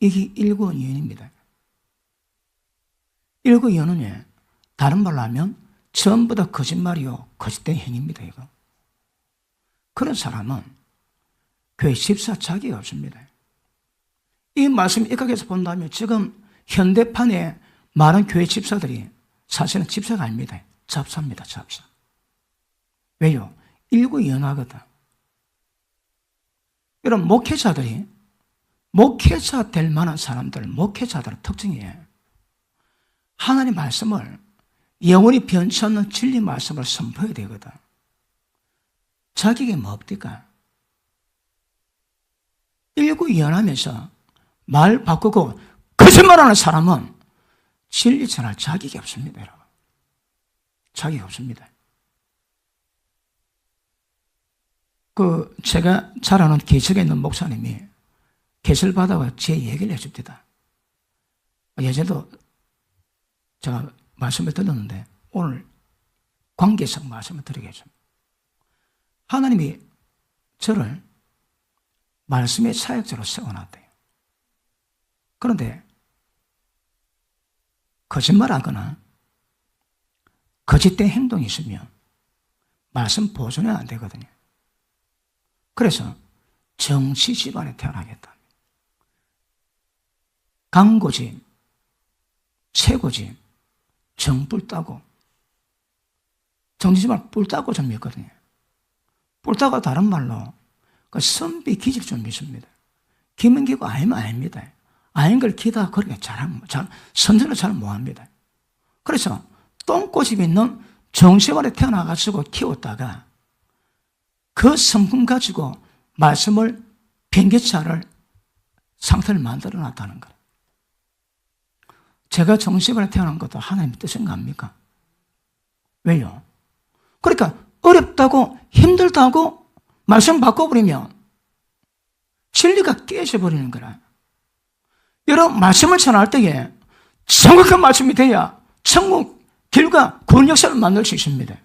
[SPEAKER 1] 이게 일구연입니다. 일구연은 다른 말로 하면 전부 다 거짓말이요, 거짓된 행위입니다, 이거. 그런 사람은 교회 집사 자격이 없습니다. 이 말씀 입각해서 본다면 지금 현대판에 많은 교회 집사들이 사실은 집사가 아닙니다. 잡사입니다, 잡사. 왜요? 일구연하거든. 이런 목회자 될 만한 사람들, 목회자들의 특징이에요. 하나님 말씀을 영원히 변치 않는 진리 말씀을 선포해야 되거든. 자격이 뭐 없디까? 일구연하면서 말 바꾸고 거짓말하는 사람은 진리 전할 자격이 없습니다, 여러분. 자격이 없습니다. 제가 잘 아는 기적에 있는 목사님이 계시를 받아가 제 얘기를 해줍니다. 예전에도 제가 말씀을 드렸는데 오늘 관계성 말씀을 드리겠습니다. 하나님이 저를 말씀의 사역자로 세워놨대요. 그런데 거짓말하거나 거짓된 행동이 있으면 말씀 보존이 안 되거든요. 그래서 정치 집안에 태어나겠다. 강고집, 최고집, 정뿔 따고, 정치 집안 뿔 따고 좀 믿거든요. 뿔 따고 다른 말로 그 선비 기질 좀 믿습니다. 기문기고 아니면 아닙니다. 아닌 걸 기다 그렇게 선전을 잘 못합니다. 그래서 똥꼬집 있는 정치관에 태어나가지고 키웠다가 그 성품 가지고 말씀을 변개차를 상태를 만들어 놨다는 거예요. 제가 정치관에 태어난 것도 하나님의 뜻인가 합니까? 왜요? 그러니까 어렵다고 힘들다고 말씀 바꿔버리면 진리가 깨져버리는 거라. 여러분 말씀을 전할 때에 정확한 말씀이 돼야 천국 길과 구원 역사를 만들 수 있습니다.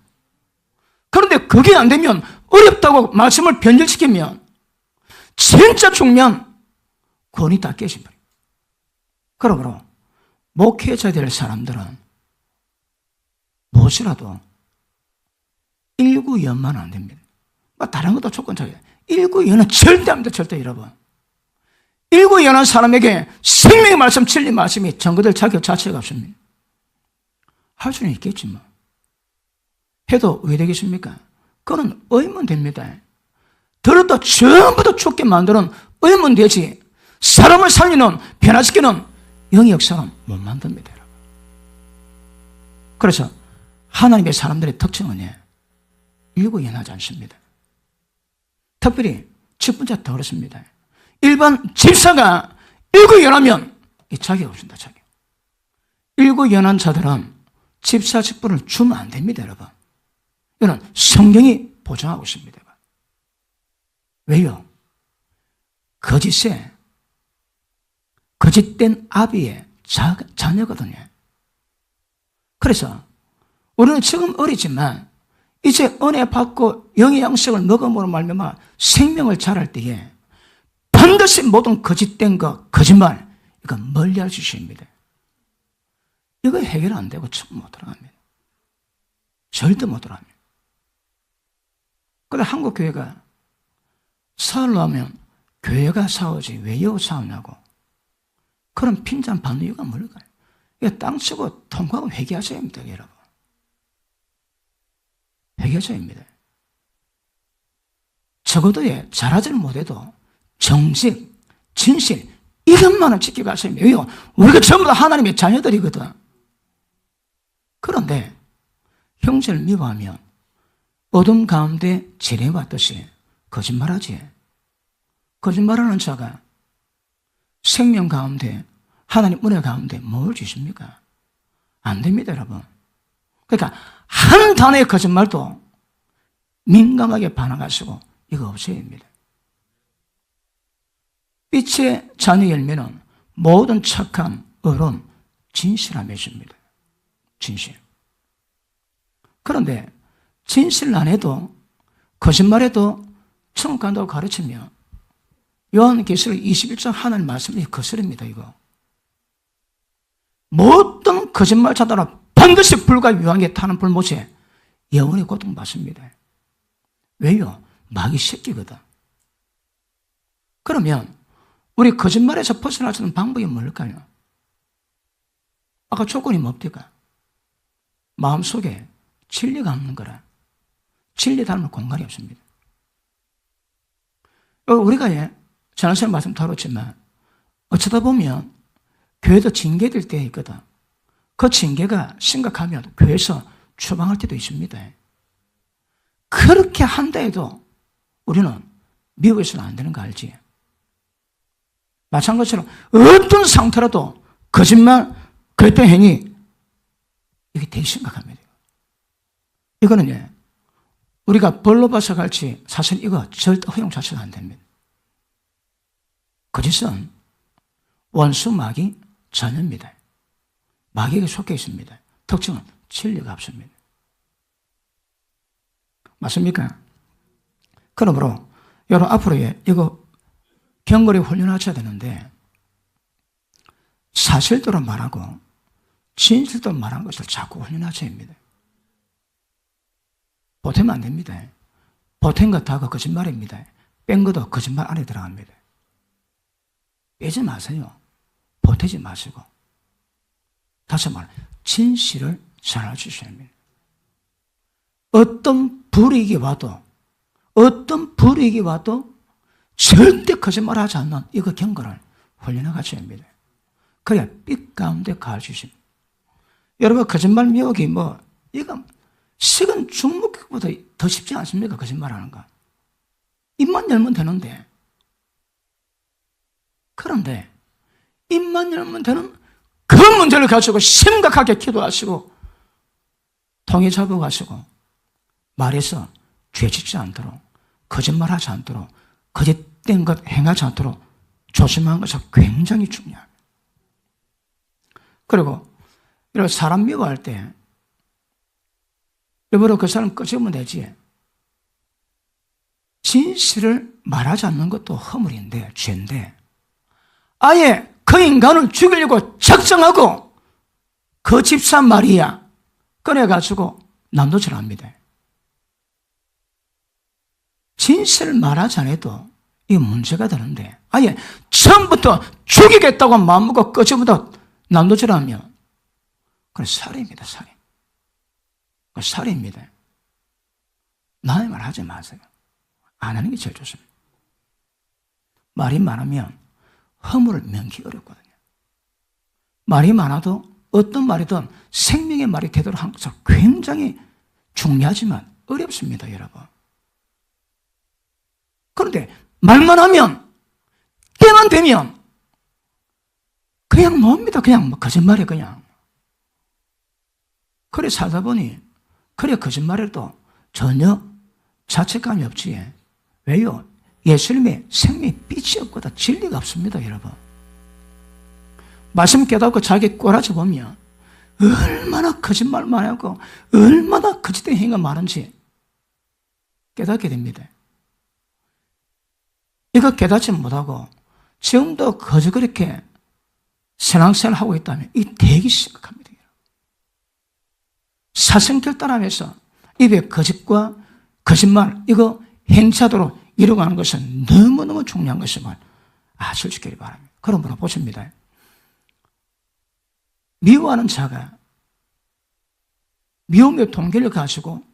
[SPEAKER 1] 그런데 그게 안 되면 어렵다고 말씀을 변질시키면 진짜 죽면 구원이 다 깨져버려요. 그러므로 목회자 될 사람들은 무엇이라도 일구연만 안 됩니다. 다른 것도 조건적이에요. 일구연은 절대 안 됩니다. 절대 여러분. 일구연한 사람에게 생명의 말씀, 진리 말씀이 전거될 자격 자체가 없습니다. 할 수는 있겠지만 해도 왜 되겠습니까? 그건 의문 됩니다. 들어도 전부 다 죽게 만드는 의문 되지 사람을 살리는 변화시키는 영의 역사는 못 만듭니다. 그래서 하나님의 사람들의 특징은 일구연하지 않습니다. 특별히 첫 번째 더 그렇습니다. 일반 집사가 일구연하면 자격이 없습니다. 자격. 일구연한 자들은 집사 직분을 주면 안 됩니다, 여러분. 이거는 성경이 보장하고 있습니다. 왜요? 거짓된 아비의 자녀거든요. 그래서 우리는 지금 어리지만 이제 은혜 받고 영의 양식을 먹음으로 말미암아 생명을 자랄 때에 반드시 모든 거짓된 것, 거짓말 이거 멀리할 수 있습니다. 이거 해결 안 되고 처음 못 들어갑니다. 절대 못 들어갑니다. 그런데 한국 교회가 싸우려 하면 교회가 싸우지 왜 여기 싸우냐고 그런 핀잔 받는 이유가 뭘까요? 이거 땅치고 통과하고 회개하셔야 합니다, 여러분. 회개하셔야 합니다. 적어도 잘하지는 못해도 정직, 진실 이것만은 지켜가셔야 합니다. 왜요? 우리가 전부 다 하나님의 자녀들이거든. 그런데 형제를 미워하면 어둠 가운데 지내왔듯이 거짓말하지. 거짓말하는 자가 생명 가운데 하나님 은혜 가운데 뭘 주십니까? 안 됩니다, 여러분. 그러니까 한 단어의 거짓말도 민감하게 반응하시고 이거 없어야 됩니다. 빛의 자녀 열매는 모든 착함, 의로움, 진실함이 있습니다. 진실. 그런데 진실 안 해도 거짓말해도 천국 간다고 가르치면 요한계시록 21장 하나님 말씀이 거스릅니다. 이거. 모든 거짓말 자들은 반드시 불과 유황에 타는 불못에 영원히 고통받습니다. 왜요? 마귀 새끼거든. 그러면 우리 거짓말에서 벗어날 수 있는 방법이 뭘까요? 아까 조건이 뭡니까? 마음속에 진리가 없는 거라. 진리 닮을 공간이 없습니다. 우리가 지난 시간에 말씀 다뤘지만 어쩌다 보면 교회도 징계될 때 있거든. 그 징계가 심각하면 교회에서 추방할 때도 있습니다. 그렇게 한다 해도 우리는 미워해서는 안 되는 거 알지? 마찬가지로 어떤 상태라도 거짓말, 그랬던 행위, 이게 되게 심각합니다. 이거는 우리가 벌로바서 같이 사실 이거 절대 허용 자체가 안 됩니다. 거짓은 원수 마귀 전혀입니다. 마귀에게 속해 있습니다. 특징은 진리가 없습니다. 맞습니까? 그러므로 여러분 앞으로 이거 경거리 훈련하셔야 되는데 사실대로 말하고 진실대로 말하는 것을 자꾸 훈련하셔야 합니다. 보태면 안 됩니다. 보탠 것 다 거짓말입니다. 뺀 것도 거짓말 안에 들어갑니다. 빼지 마세요. 보태지 마시고. 다시 말해 진실을 잘 알아주셔야 합니다. 어떤 불이익이 와도 절대 거짓말하지 않는 이거 경고를 훈련해 가셔야 합니다. 그래야 빛 가운데 가르치십니다. 여러분 거짓말 미혹이 이거 식은 죽먹기보다 더 쉽지 않습니까? 거짓말하는 거. 입만 열면 되는데. 그런데 입만 열면 되는 그 문제를 가지고 심각하게 기도하시고 통해 잡아가시고 말해서 죄짓지 않도록 거짓말하지 않도록 거짓된 것 행하지 않도록 조심하는 것이 굉장히 중요합니다. 그리고 이런 사람 미워할 때 여러분 그 사람 꺼지면 되지. 진실을 말하지 않는 것도 허물인데 죄인데 아예 그 인간을 죽이려고 작정하고 그 집사 말이야 꺼내가지고 난도질합니다. 진실을 말하지 않아도 이게 문제가 되는데 아예 처음부터 죽이겠다고 마음먹고 꺼지부터 난도질하면 그건 살인입니다. 살인. 그건 살인입니다. 남의 말 하지 마세요. 안 하는 게 제일 좋습니다. 말이 많으면 허물을 면키 어렵거든요. 말이 많아도 어떤 말이든 생명의 말이 되도록 하는 것은 굉장히 중요하지만 어렵습니다, 여러분. 그런데 말만 하면 때만 되면 그냥 놉니다. 그냥 거짓말에 그냥. 그래 살다 보니 그래 거짓말에도 전혀 자책감이 없지. 왜요? 예수님의 생명의 빛이 없거든. 진리가 없습니다, 여러분. 말씀 깨닫고 자기 꼬라지 보면 얼마나 거짓말 많이 하고 얼마나 거짓된 행위가 많은지 깨닫게 됩니다. 이거 깨닫지 못하고 지금도 거저 그렇게 신앙생활을 하고 있다면 이 되게 심각합니다. 사생결단하면서 입에 거짓과 거짓말 이거 행차도록 이루어가는 것은 너무너무 중요한 것임을 아실 수 있기를 바랍니다. 그러므로 보십니다. 미워하는 자가 미움의 동기를 가지고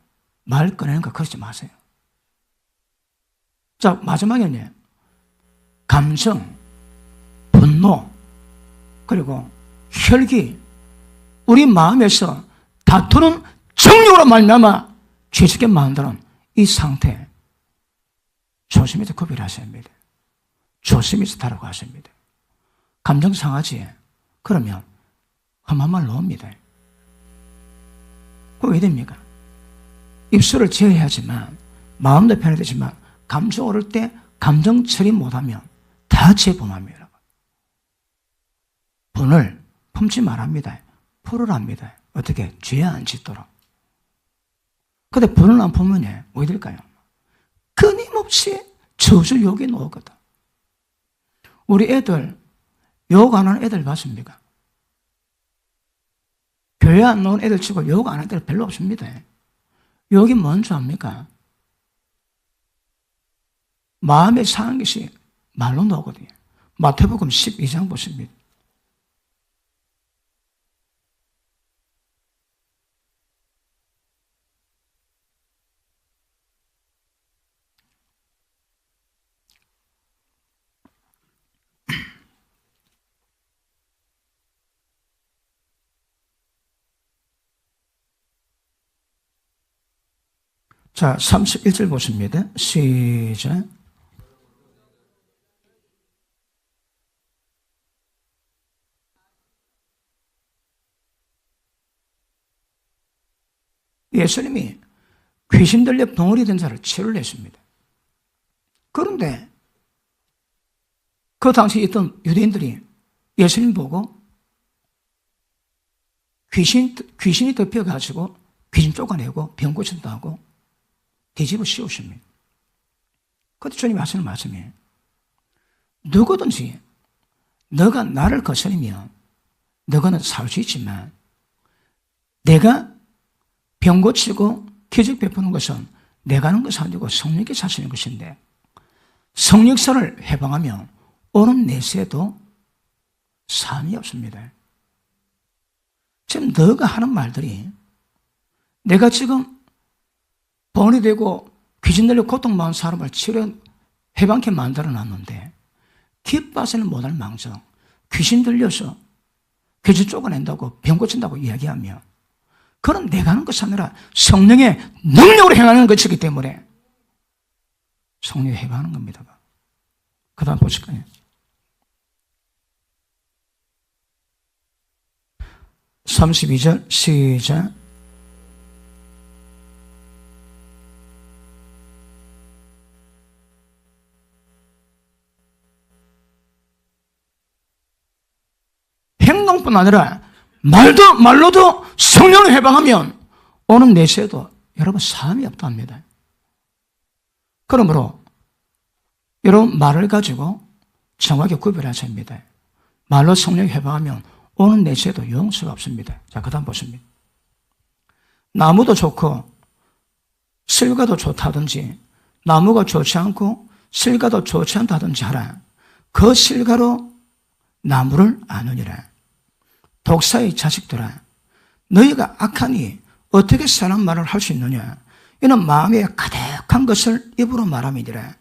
[SPEAKER 1] 말 꺼내는 거 그러지 마세요. 자, 마지막에는 감정, 분노, 그리고 혈기, 우리 마음에서 다투는 정욕으로 말미암아 죄짓게 만드는 이 상태 조심해서 구별하셔야 합니다. 조심해서 다뤄가셔야 합니다. 감정 상하지? 그러면 험한 말 나옵니다. 그거 왜 됩니까? 입술을 제어해야지만 마음도 편해야 되지만 감정 오를 때 감정 처리 못하면 다 재범합니다. 분을 품지 말합니다. 풀으랍니다. 어떻게? 죄 안 짓도록. 근데 분을 안 품으면 왜 될까요? 끊임없이 저주 욕이 나오거든. 우리 애들 욕 안 하는 애들 봤습니까? 교회 안 나온 애들 치고 욕 안 하는 애들 별로 없습니다. 욕이 뭔지 압니까? 마음에 상한 것이 말로 나오거든요. 마태복음 12장 보십니다. 자, 31절 보십니다. 시작. 예수님이 귀신 들려 벙어리 된 자를 치료를 했습니다. 그런데 그 당시에 있던 유대인들이 예수님 보고 귀신이 덮여가지고 귀신 쫓아내고 병 고친다고 뒤집어 씌우십니다. 그때 주님이 하시는 말씀이에요. 누구든지 너가 나를 거스르면 너가는 살 수 있지만 내가 병 고치고 기적 베푸는 것은 내가 하는 것이 아니고 성령께서 하시는 것인데 성령사를 해방하면 오는 내세도 삶이 없습니다. 지금 너가 하는 말들이 내가 지금 번이 되고 귀신 들려 고통받은 사람을 치료 해방케 만들어 놨는데 기뻐하지는 못할 망정 귀신 들려서 귀신 쫓아낸다고 병 고친다고 이야기하며 그건 내가 하는 것이 아니라 성령의 능력으로 행하는 것이기 때문에 성령이 해방하는 겁니다. 그 다음 보실까요? (32절) 시작. 행동뿐 아니라 말로도 성령을 해방하면 오는 내세도 여러분 삶이 없답니다. 그러므로 여러분 말을 가지고 정확히 구별하셔야 합니다. 말로 성령을 해방하면 오는 내세도 용서가 없습니다. 자, 그 다음 보십니다. 나무도 좋고 실과도 좋다든지 나무가 좋지 않고 실과도 좋지 않다든지 하라. 그 실과로 나무를 아느니라. 독사의 자식들아, 너희가 악하니 어떻게 선한 말을 할 수 있느냐? 이는 마음에 가득한 것을 입으로 말함이니라.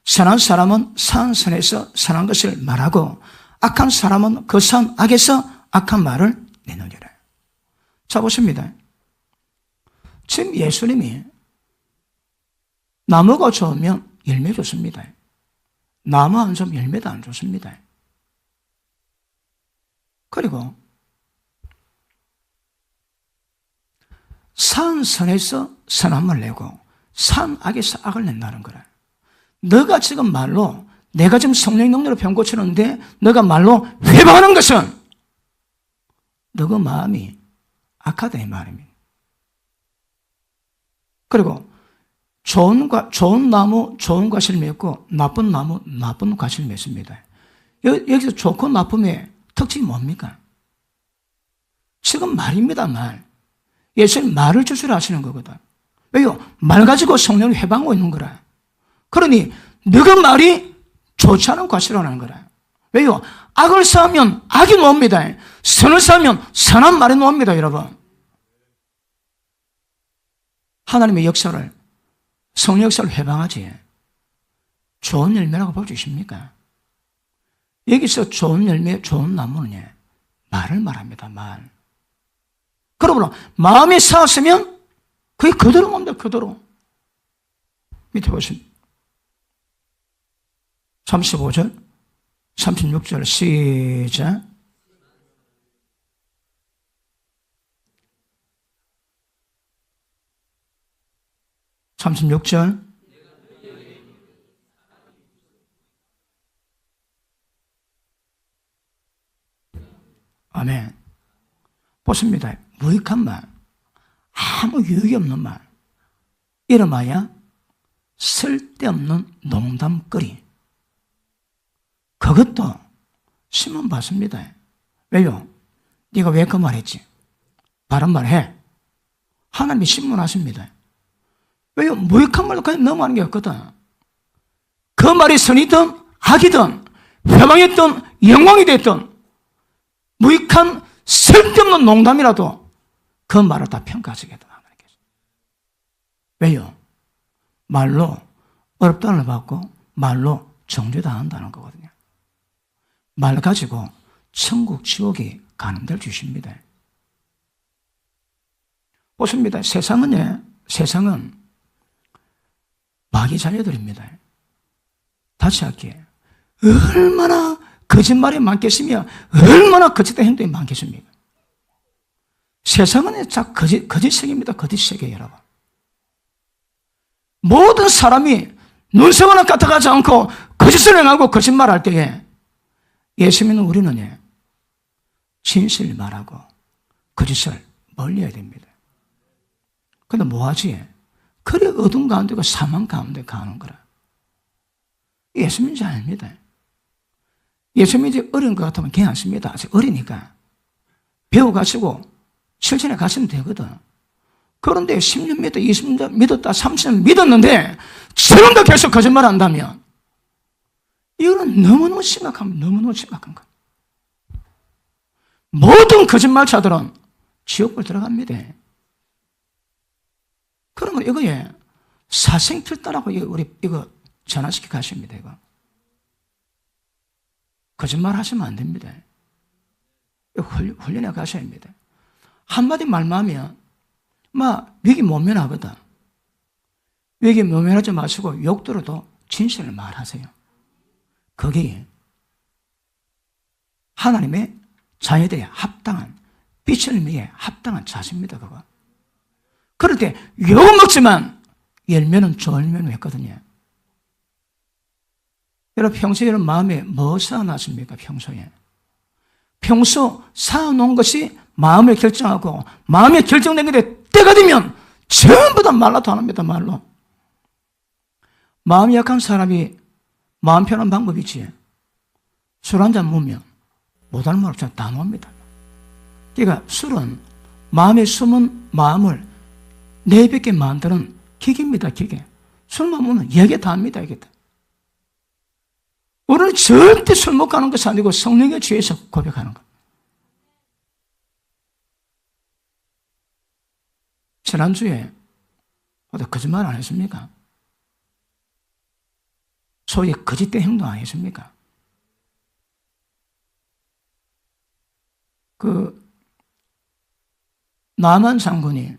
[SPEAKER 1] 선한 사람은 산 선에서 선한 것을 말하고 악한 사람은 그 산 악에서 악한 말을 내느니라. 자, 보십니다. 지금 예수님이 나무가 좋으면 열매 좋습니다. 나무 안 좋으면 열매도 안 좋습니다. 그리고 산 선에서 선함을 내고 산 악에서 악을 낸다는 거라. 너가 지금 말로 내가 지금 성령 능력으로 병 고치는데 너가 말로 회방하는 것은 너가 마음이 악하다 이 말입니다. 그리고 좋은 나무 좋은 과실을 맺고 나쁜 나무 나쁜 과실을 맺습니다. 여기서 좋고 나쁨의 특징이 뭡니까? 지금 말입니다. 말. 예수님 말을 주술하시는 거거든. 왜요? 말 가지고 성령을 해방하고 있는 거라. 그러니 너가 말이 좋지 않은 과실을 하는 거라. 왜요? 악을 쌓으면 악이 나옵니다. 선을 쌓으면 선한 말이 나옵니다. 여러분. 하나님의 역사를 성령 역사를 해방하지 좋은 열매라고 보여주십니까? 여기서 좋은 열매, 좋은 나무는 말을 말합니다. 말. 그러므로 마음이 쌓았으면 그게 그대로 옵니다. 그대로. 밑에 보시면 35절 36절 시작. (36절) 아멘. 보십니다. 무익한 말, 아무 유익이 없는 말, 이름하여 쓸데없는 농담거리. 그것도 신문 받습니다. 왜요? 네가 왜 그 말했지? 바른 말 해. 하나님이 신문하십니다. 왜요? 무익한 말로 그냥 넘어가는 게 없거든. 그 말이 선이든 악이든 회방이든 영광이 됐든 무익한 쓸데없는 농담이라도 그 말을 다 평가하시게 돼. 왜요? 말로 어렵다는 받고 말로 정죄당한다는 거거든요. 말 가지고 천국 지옥이 가는 데를 주십니다. 보십니다. 세상은 마귀 잘려드립니다. 다시 할게요. 얼마나 거짓말이 많겠으며 얼마나 거짓된 행동이 많겠습니까? 세상은 거짓 세계입니다. 거짓 세계 여러분. 모든 사람이 눈세워는 까딱하지 않고 거짓을 행하고 거짓말할 때에 예수 믿는 우리는 진실을 말하고 거짓을 멀리해야 됩니다. 근데 뭐하지? 그래 어둠 가운데가 사망 가운데 가는 거라. 예수 믿지 아닙니다. 예수 믿지 어려운 것 같으면 괜찮습니다. 아직 어리니까 배워가시고 실천해 가시면 되거든. 그런데 10년 믿었다, 20년 믿었다, 30년 믿었는데 지금도 계속 거짓말 한다면 이거는 너무너무 심각합니다. 너무너무 심각한 거예요. 모든 거짓말자들은 지옥불 들어갑니다. 그러면 이거에 사생필다라고 이거 전화시켜 가십니다. 이거. 거짓말 하시면 안 됩니다. 이거 훈련해 가셔야 합니다. 한마디 말만 하면 위기 못 면하거든. 위기 못 면하지 마시고 욕들어도 진실을 말하세요. 그게 하나님의 자녀들의 합당한 빛을 위해 합당한 자세입니다. 그거. 그럴 때 욕 먹지만 열매는 좋은 했거든요. 여러분 평소에 여러분 마음에 뭐 쌓아놨습니까? 평소 쌓아놓은 것이 마음을 결정하고 마음이 결정된 게 때가 되면 전부 다 말로 통합니다. 말로. 마음이 약한 사람이 마음 편한 방법이지. 술 한잔 먹으면 못하는 말 없잖아. 다 놓습니다. 그러니까 술은 마음에 숨은 마음을 내뱉게 만드는 기계입니다. 기계. 술만 먹으면 얘기 다 합니다. 이게 다. 우리는 절대 술 먹고 하는 것이 아니고 성령에 취해서 고백하는 것. 지난주에 어디 거짓말 안 했습니까? 소위 거짓된 행동 안 했습니까? 나만 장군이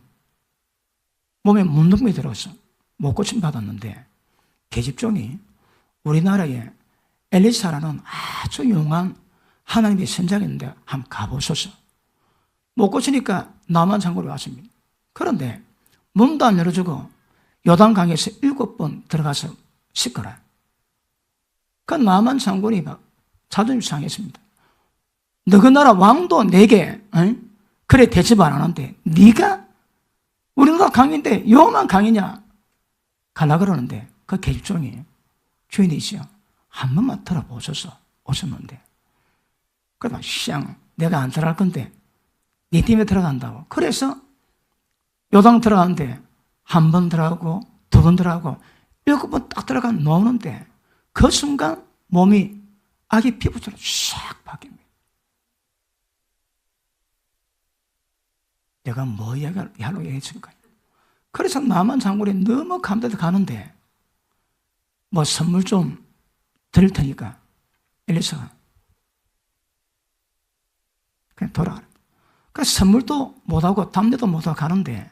[SPEAKER 1] 몸에 문둥병이 들어서 못 고침 받았는데 계집종이 우리나라에 엘리사라는 아주 용한 하나님의 선장인데 한번 가보소서. 못 고치니까 나만 장군이 왔습니다. 그런데 문도 안 열어주고 요단강에서 7번 들어가서 씻거라. 그 나만 장군이 막 자존심 상했습니다. 너그 나라 왕도 내게 그래 대접 안 하는데 네가 우리나라 강인데 요만 강이냐 가라 그러는데 그 계집종이 주인이시여 한 번만 들어보셔서 오셨는데 그러면 시장 내가 안 들어갈 건데 네 팀에 들어간다고. 그래서 요당 들어가는데 한 번 들어가고 두 번 들어가고 7번 딱 들어가 놓는데 그 순간 몸이 아기 피부처럼 샥 바뀝니다. 내가 뭐 하려고 얘기했을까요? 그래서 나만 장군이 너무 감동해서 가는데 뭐 선물 좀 드릴 테니까 엘리사가 그냥 돌아가라. 그 선물도 못하고 담례도 못하고 가는데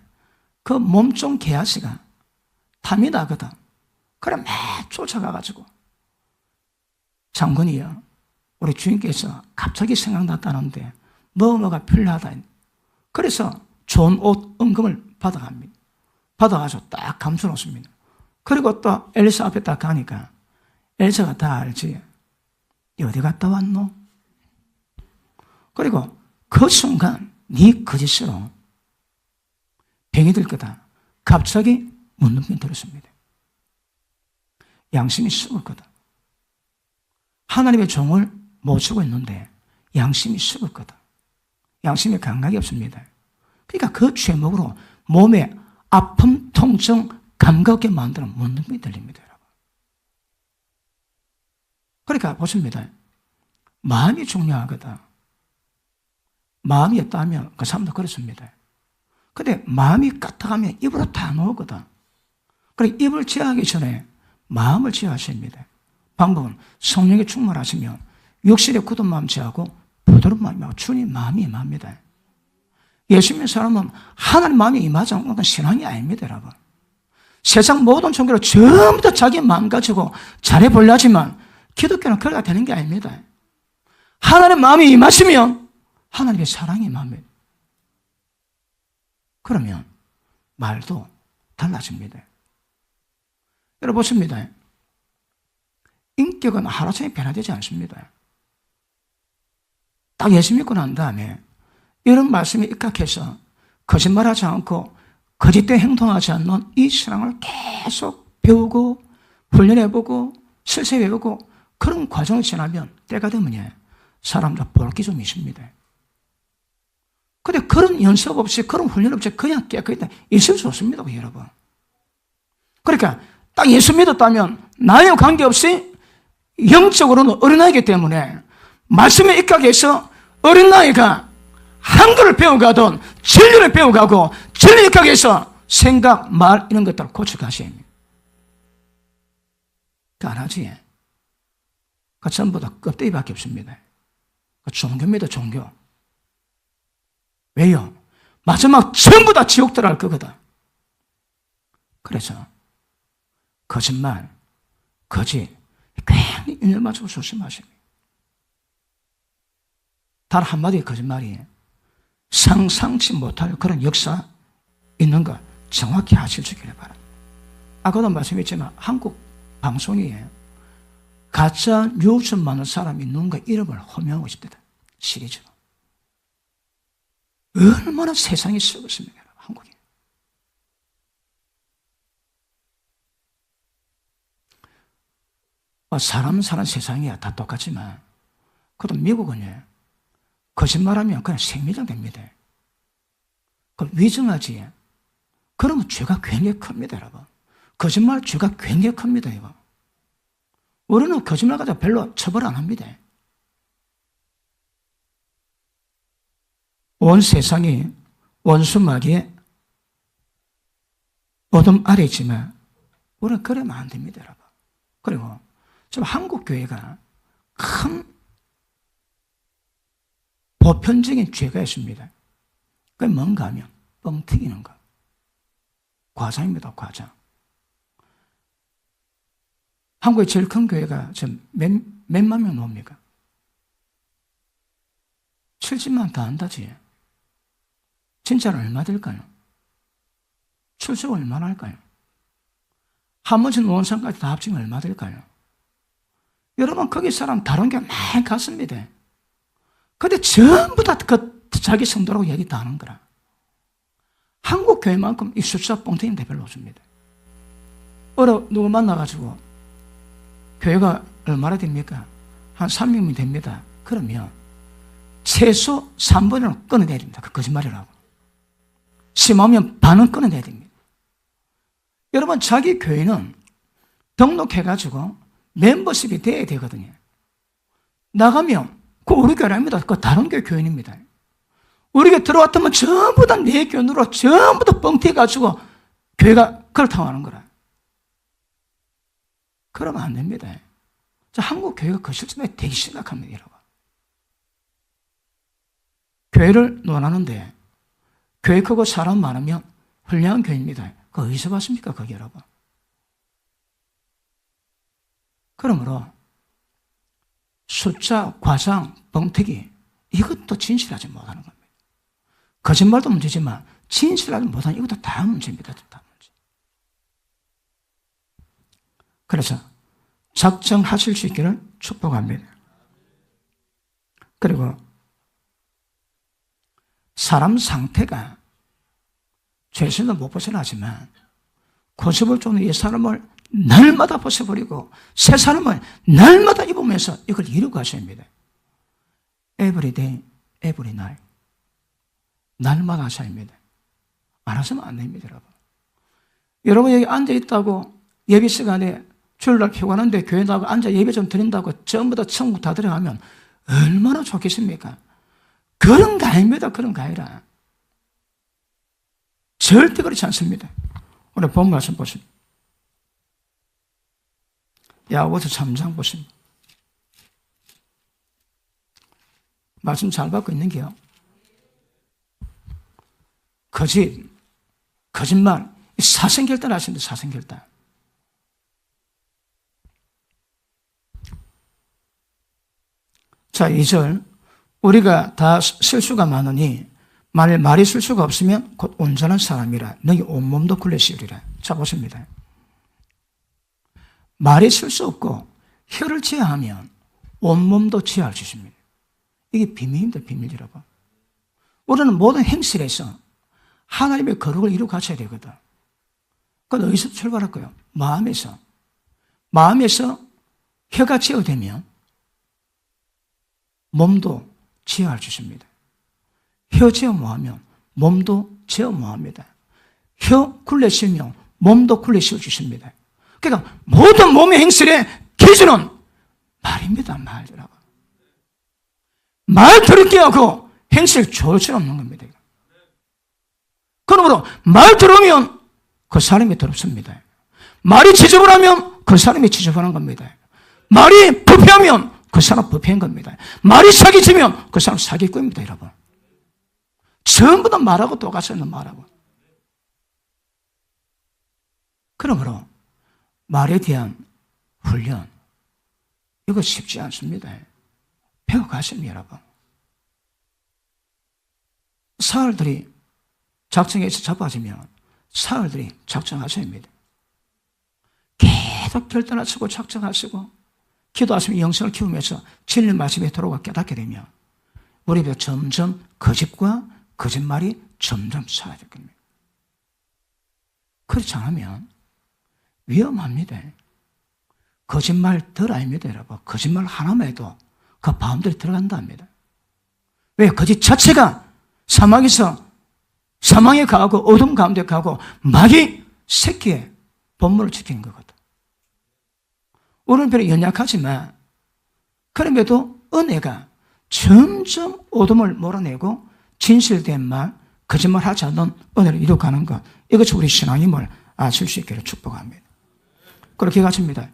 [SPEAKER 1] 그 몸종 개아씨가 탐이 나거든. 그래 막 쫓아가가지고 장군이요 우리 주인께서 갑자기 생각났다는데 뭐가 필요하다. 그래서 좋은 옷 은금을 받아갑니다. 받아가지고 딱 감춰놓습니다. 그리고 또 엘리사 앞에 딱 가니까 엘리사가 다 알지. 어디 갔다 왔노? 그리고 그 순간 네 거짓으로 병이 들 거다. 갑자기 문둥병이 들었습니다. 양심이 썩었거든. 하나님의 종을 모시고 있는데 양심이 썩었거든. 양심에 감각이 없습니다. 그러니까 그 죄목으로 몸에 아픔, 통증, 감각 없게 만드는 문둥병이 들립니다. 여러분. 그러니까 보십니다. 마음이 중요하거든. 마음이 없다면 그 사람도 그렇습니다. 근데 마음이 까딱하면 입으로 다 나오거든. 그래 입을 제어하기 전에 마음을 제어하십니다. 방법은 성령에 충만하시면 육신의 굳은 마음 제어하고 부드러운 마음이고 주님 마음이 임합니다. 예수 믿는 사람은 하나님 마음이 임하지 않는 건 신앙이 아닙니다. 여러분. 세상 모든 종교를 전부 다 자기 마음 가지고 잘해보려 하지만 기독교는 그래가 되는 게 아닙니다. 하나님의 마음이 임하시면 하나님의 사랑이 임합니다. 그러면 말도 달라집니다. 여러분 보십니다. 인격은 하루종일 변화되지 않습니다. 딱 예수 믿고 난 다음에 이런 말씀에 입각해서 거짓말하지 않고 거짓된 행동하지 않는 이 신앙을 계속 배우고 훈련해보고 실습해보고 그런 과정을 지나면 때가 되면 사람들 볼 게 좀 있습니다. 근데 그런 연습 없이 그런 훈련 없이 그냥 깨끗이 있을 수 없습니다, 여러분. 그러니까 딱 예수 믿었다면 나이와 관계없이 영적으로는 어린아이기 때문에 말씀에 입각해서 어린아이가 한글을 배워가든 진리를 배워가고 진리에 입각해서 생각, 말 이런 것들을 고쳐가셔야 합니다. 안 하지. 그 전부 다 껍데기밖에 없습니다. 종교입니다, 종교. 왜요? 마지막 전부 다 지옥 들어갈 거거든. 그래서 거짓말, 거짓 괜히 인을 맞추고 조심하십니다. 단 한마디의 거짓말이 상상치 못할 그런 역사 있는 거 정확히 하실 수 있기를 바랍니다. 아까도 말씀했지만 한국 방송이 가짜 뉴스 많은 사람이 누군가 이름을 호명하고 싶다. 시리즈로. 얼마나 세상이 썩었습니까, 한국이. 사람 사는 세상이야 다 똑같지만 그래도 미국은 거짓말하면 그냥 생리장 됩니다. 그 위증하지. 그러면 죄가 굉장히 큽니다, 여러분. 거짓말 죄가 굉장히 큽니다, 이거. 우리는 거짓말 가지고 별로 처벌 안 합니다. 온 세상이 원수마귀의 어둠 아래 있지만 우리는 그러면 안 됩니다, 여러분. 그리고 지금 한국 교회가 큰 보편적인 죄가 있습니다. 그게 뭔가 하면 뻥튀기는 거. 과장입니다, 과장. 한국의 제일 큰 교회가 지금 몇만 명 나옵니까? 70만 다 한다지. 진짜는 얼마 될까요? 출석 얼마나 할까요? 한 번씩 노원상까지 다 합치면 얼마 될까요? 여러분, 거기 사람 다른 게 많이 갔습니다. 근데 전부 다 자기 성도라고 얘기 다 하는 거라. 한국 교회만큼 이 숫자 뻥튀기는 별로 없습니다. 누구 만나가지고 교회가 얼마나 됩니까? 한 300명 됩니다. 그러면 최소 3분을 끊어내야 됩니다. 그 거짓말이라고. 심하면 반은 끊어내야 됩니다. 여러분, 자기 교회는 등록해가지고 멤버십이 돼야 되거든요. 나가면 그 우리 교회 아닙니다. 그 다른 교회 교인입니다. 우리 교회 들어왔다면 전부 다 내 교인으로 전부 다 뻥튀기가지고 교회가 그렇다고 하는 거라. 그러면 안 됩니다. 한국 교회가 그 실정이 되게 심각합니다, 여러분. 교회를 논하는데 교회 크고 사람 많으면 훌륭한 교회입니다. 그거 어디서 봤습니까, 거기 여러분? 그러므로 숫자, 과장, 뻥튀기 이것도 진실하지 못하는 겁니다. 거짓말도 문제지만 진실하지 못하는 이것도 다 문제입니다. 다 문제. 그래서 작정하실 수 있기를 축복합니다. 그리고 사람 상태가 죄에서는 못 벗어나지만 고집을 쫓는 이 사람을 날마다 벗어버리고 새 사람을 날마다 입으면서 이걸 이루고 가셔야 합니다. Every day, every night. 날마다 하셔야 합니다. 안 하시면 안 됩니다, 여러분. 여러분 여기 앉아있다고 예배 시간에 주일날 피곤한데 교회 나가고 앉아 예배 좀 드린다고 전부 다 천국 다 들어가면 얼마나 좋겠습니까? 그런 거 아닙니다. 그런 거 아니라. 절대 그렇지 않습니다. 오늘 본 말씀 보십니다. 야고보서 3장 보십니다. 말씀 잘 받고 있는 게요. 거짓말, 사생결단 하십니다. 사생결단. 자, 2절. 우리가 다 실수가 많으니 만일 말이 실수가 없으면 곧 온전한 사람이라 너희 온몸도 굴레시우리라. 자, 보십니다. 말이 실수 없고 혀를 제하면 온몸도 제할 수 있습니다. 이게 비밀입니다. 비밀 여러분. 우리는 모든 행실에서 하나님의 거룩을 이루어 갖춰야 되거든. 그건 어디서 출발할 거예요? 마음에서. 마음에서 혀가 제어되면 몸도 제어할 수 있습니다. 혀 제어 뭐하면 몸도 제어 뭐합니다. 혀 굴레 씌우면 몸도 굴레 씌울 수 있습니다. 그러니까 모든 몸의 행실의 기준은 말입니다. 말이라고. 말 더럽게 하고 행실 조절 없는 겁니다. 그러므로 말 들으면 그 사람이 더럽습니다. 말이 지저분하면 그 사람이 지저분한 겁니다. 말이 부패하면 그 사람 부패한 겁니다. 말이 사기치면 그 사람 사기꾼입니다, 여러분. 전부 다 말하고 똑같이 있는 말하고. 그러므로 말에 대한 훈련, 이거 쉽지 않습니다. 배워가십니다, 여러분. 사흘들이 작정해서 자빠지면 사흘들이 작정하셔야 합니다. 계속 결단하시고 작정하시고 기도하시면 영성을 키우면서 진리 말씀에 들어가 깨닫게 되면 우리 입에 점점 거짓과 거짓말이 점점 사라질 겁니다. 그렇지 않으면 위험합니다. 거짓말 덜 아닙니다, 여러분. 거짓말 하나만 해도 그 바운더리 들어간다 합니다. 왜? 거짓 자체가 사망에 가고 어둠 가운데 가고 마귀 새끼의 본문을 지키는 거거든. 우리는 별로 연약하지만 그럼에도 은혜가 점점 어둠을 몰아내고 진실된 말, 거짓말 하지 않는 은혜를 이루어가는 것, 이것이 우리 신앙임을 아실 수 있기를 축복합니다. 그렇게 가십니다.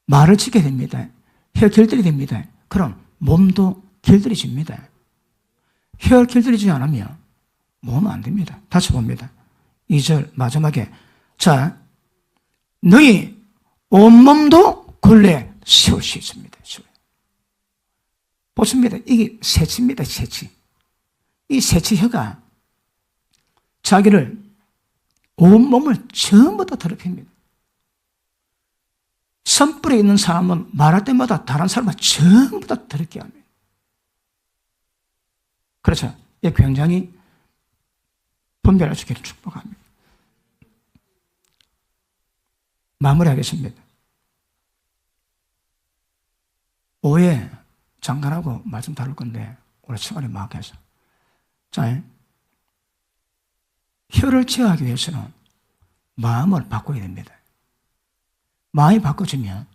[SPEAKER 1] 말을 지게 됩니다. 혀 길들이 됩니다. 그럼 몸도 길들이집니다. 혀 길들이지 않으면 몸은 안 됩니다. 다시 봅니다. 2절 마지막에 자, 너희 온몸도 굴레 세울 수 있습니다. 보십니다. 이게 새치입니다. 새치. 이 새치 혀가 자기를 온몸을 전부 다 더럽힙니다. 선불에 있는 사람은 말할 때마다 다른 사람을 전부 다 더럽게 합니다. 그렇죠. 이게 굉장히 분별할 수 있기를 축복합니다. 마무리하겠습니다. 오해 장관하고 말씀 다룰 건데 오늘 시간이 막혀서 자, 혀를 제어하기 위해서는 마음을 바꿔야 됩니다. 마음이 바꿔지면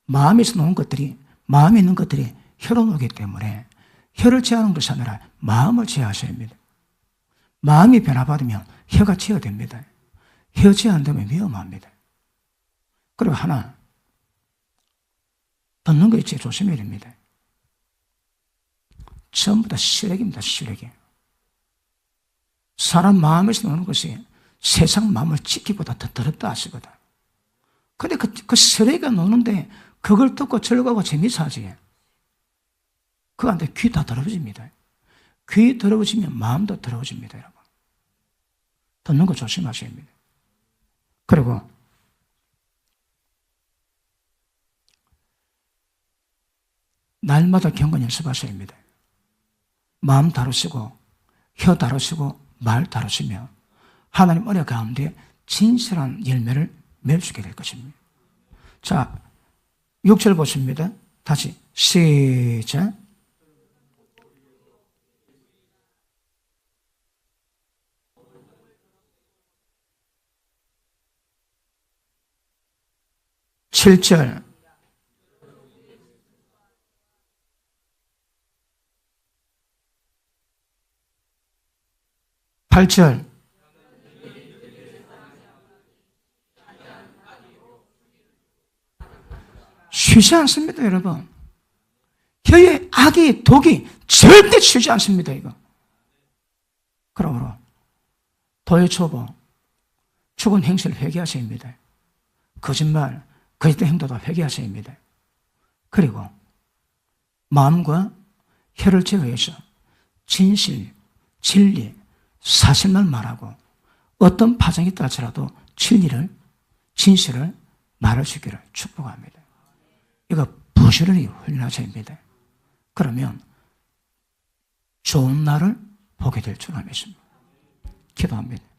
[SPEAKER 1] 마음에서 놓은 것들이 마음에 있는 것들이 혀로 놓기 때문에 혀를 제어하는 것이 아니라 마음을 제어하셔야 합니다. 마음이 변화받으면 혀가 제어됩니다. 혀 제어 안 되면 위험합니다. 그리고 하나 듣는 거 있지 조심해야 됩니다. 전부 다 쓰레기입니다. 쓰레기. 사람 마음에서 나오는 것이 세상 마음을 지키기보다 더 더럽다 하시거든. 근데 그 쓰레기가 나오는데 그걸 듣고 즐거워 재미있어 하지. 그거 안 돼. 귀 다 더러워집니다. 귀 더러워지면 마음도 더러워집니다, 여러분. 듣는 거 조심하셔야 합니다. 그리고 날마다 경건 연습하셔야 합니다. 마음 다루시고 혀 다루시고 말 다루시면 하나님 은혜 가운데 진실한 열매를 맺을 수 있게 될 것입니다. 자, 6절 보십니다. 다시 시작. (7절) 8절 쉬지 않습니다, 여러분. 혀의 악이 독이 절대 쉬지 않습니다, 이거. 그러므로 도의 초보 죽은 행실을 회개하셔야 합니다. 거짓말, 거짓된 행동도 회개하셔야 합니다. 그리고 마음과 혀를 제어해서 진실, 진리, 사실만 말하고 어떤 파장이 따라서라도 진리를, 진실을 말할 수 있기를 축복합니다. 이거 부지런히 훈련하셔야 합니다. 그러면 좋은 날을 보게 될 줄 믿습니다. 기도합니다.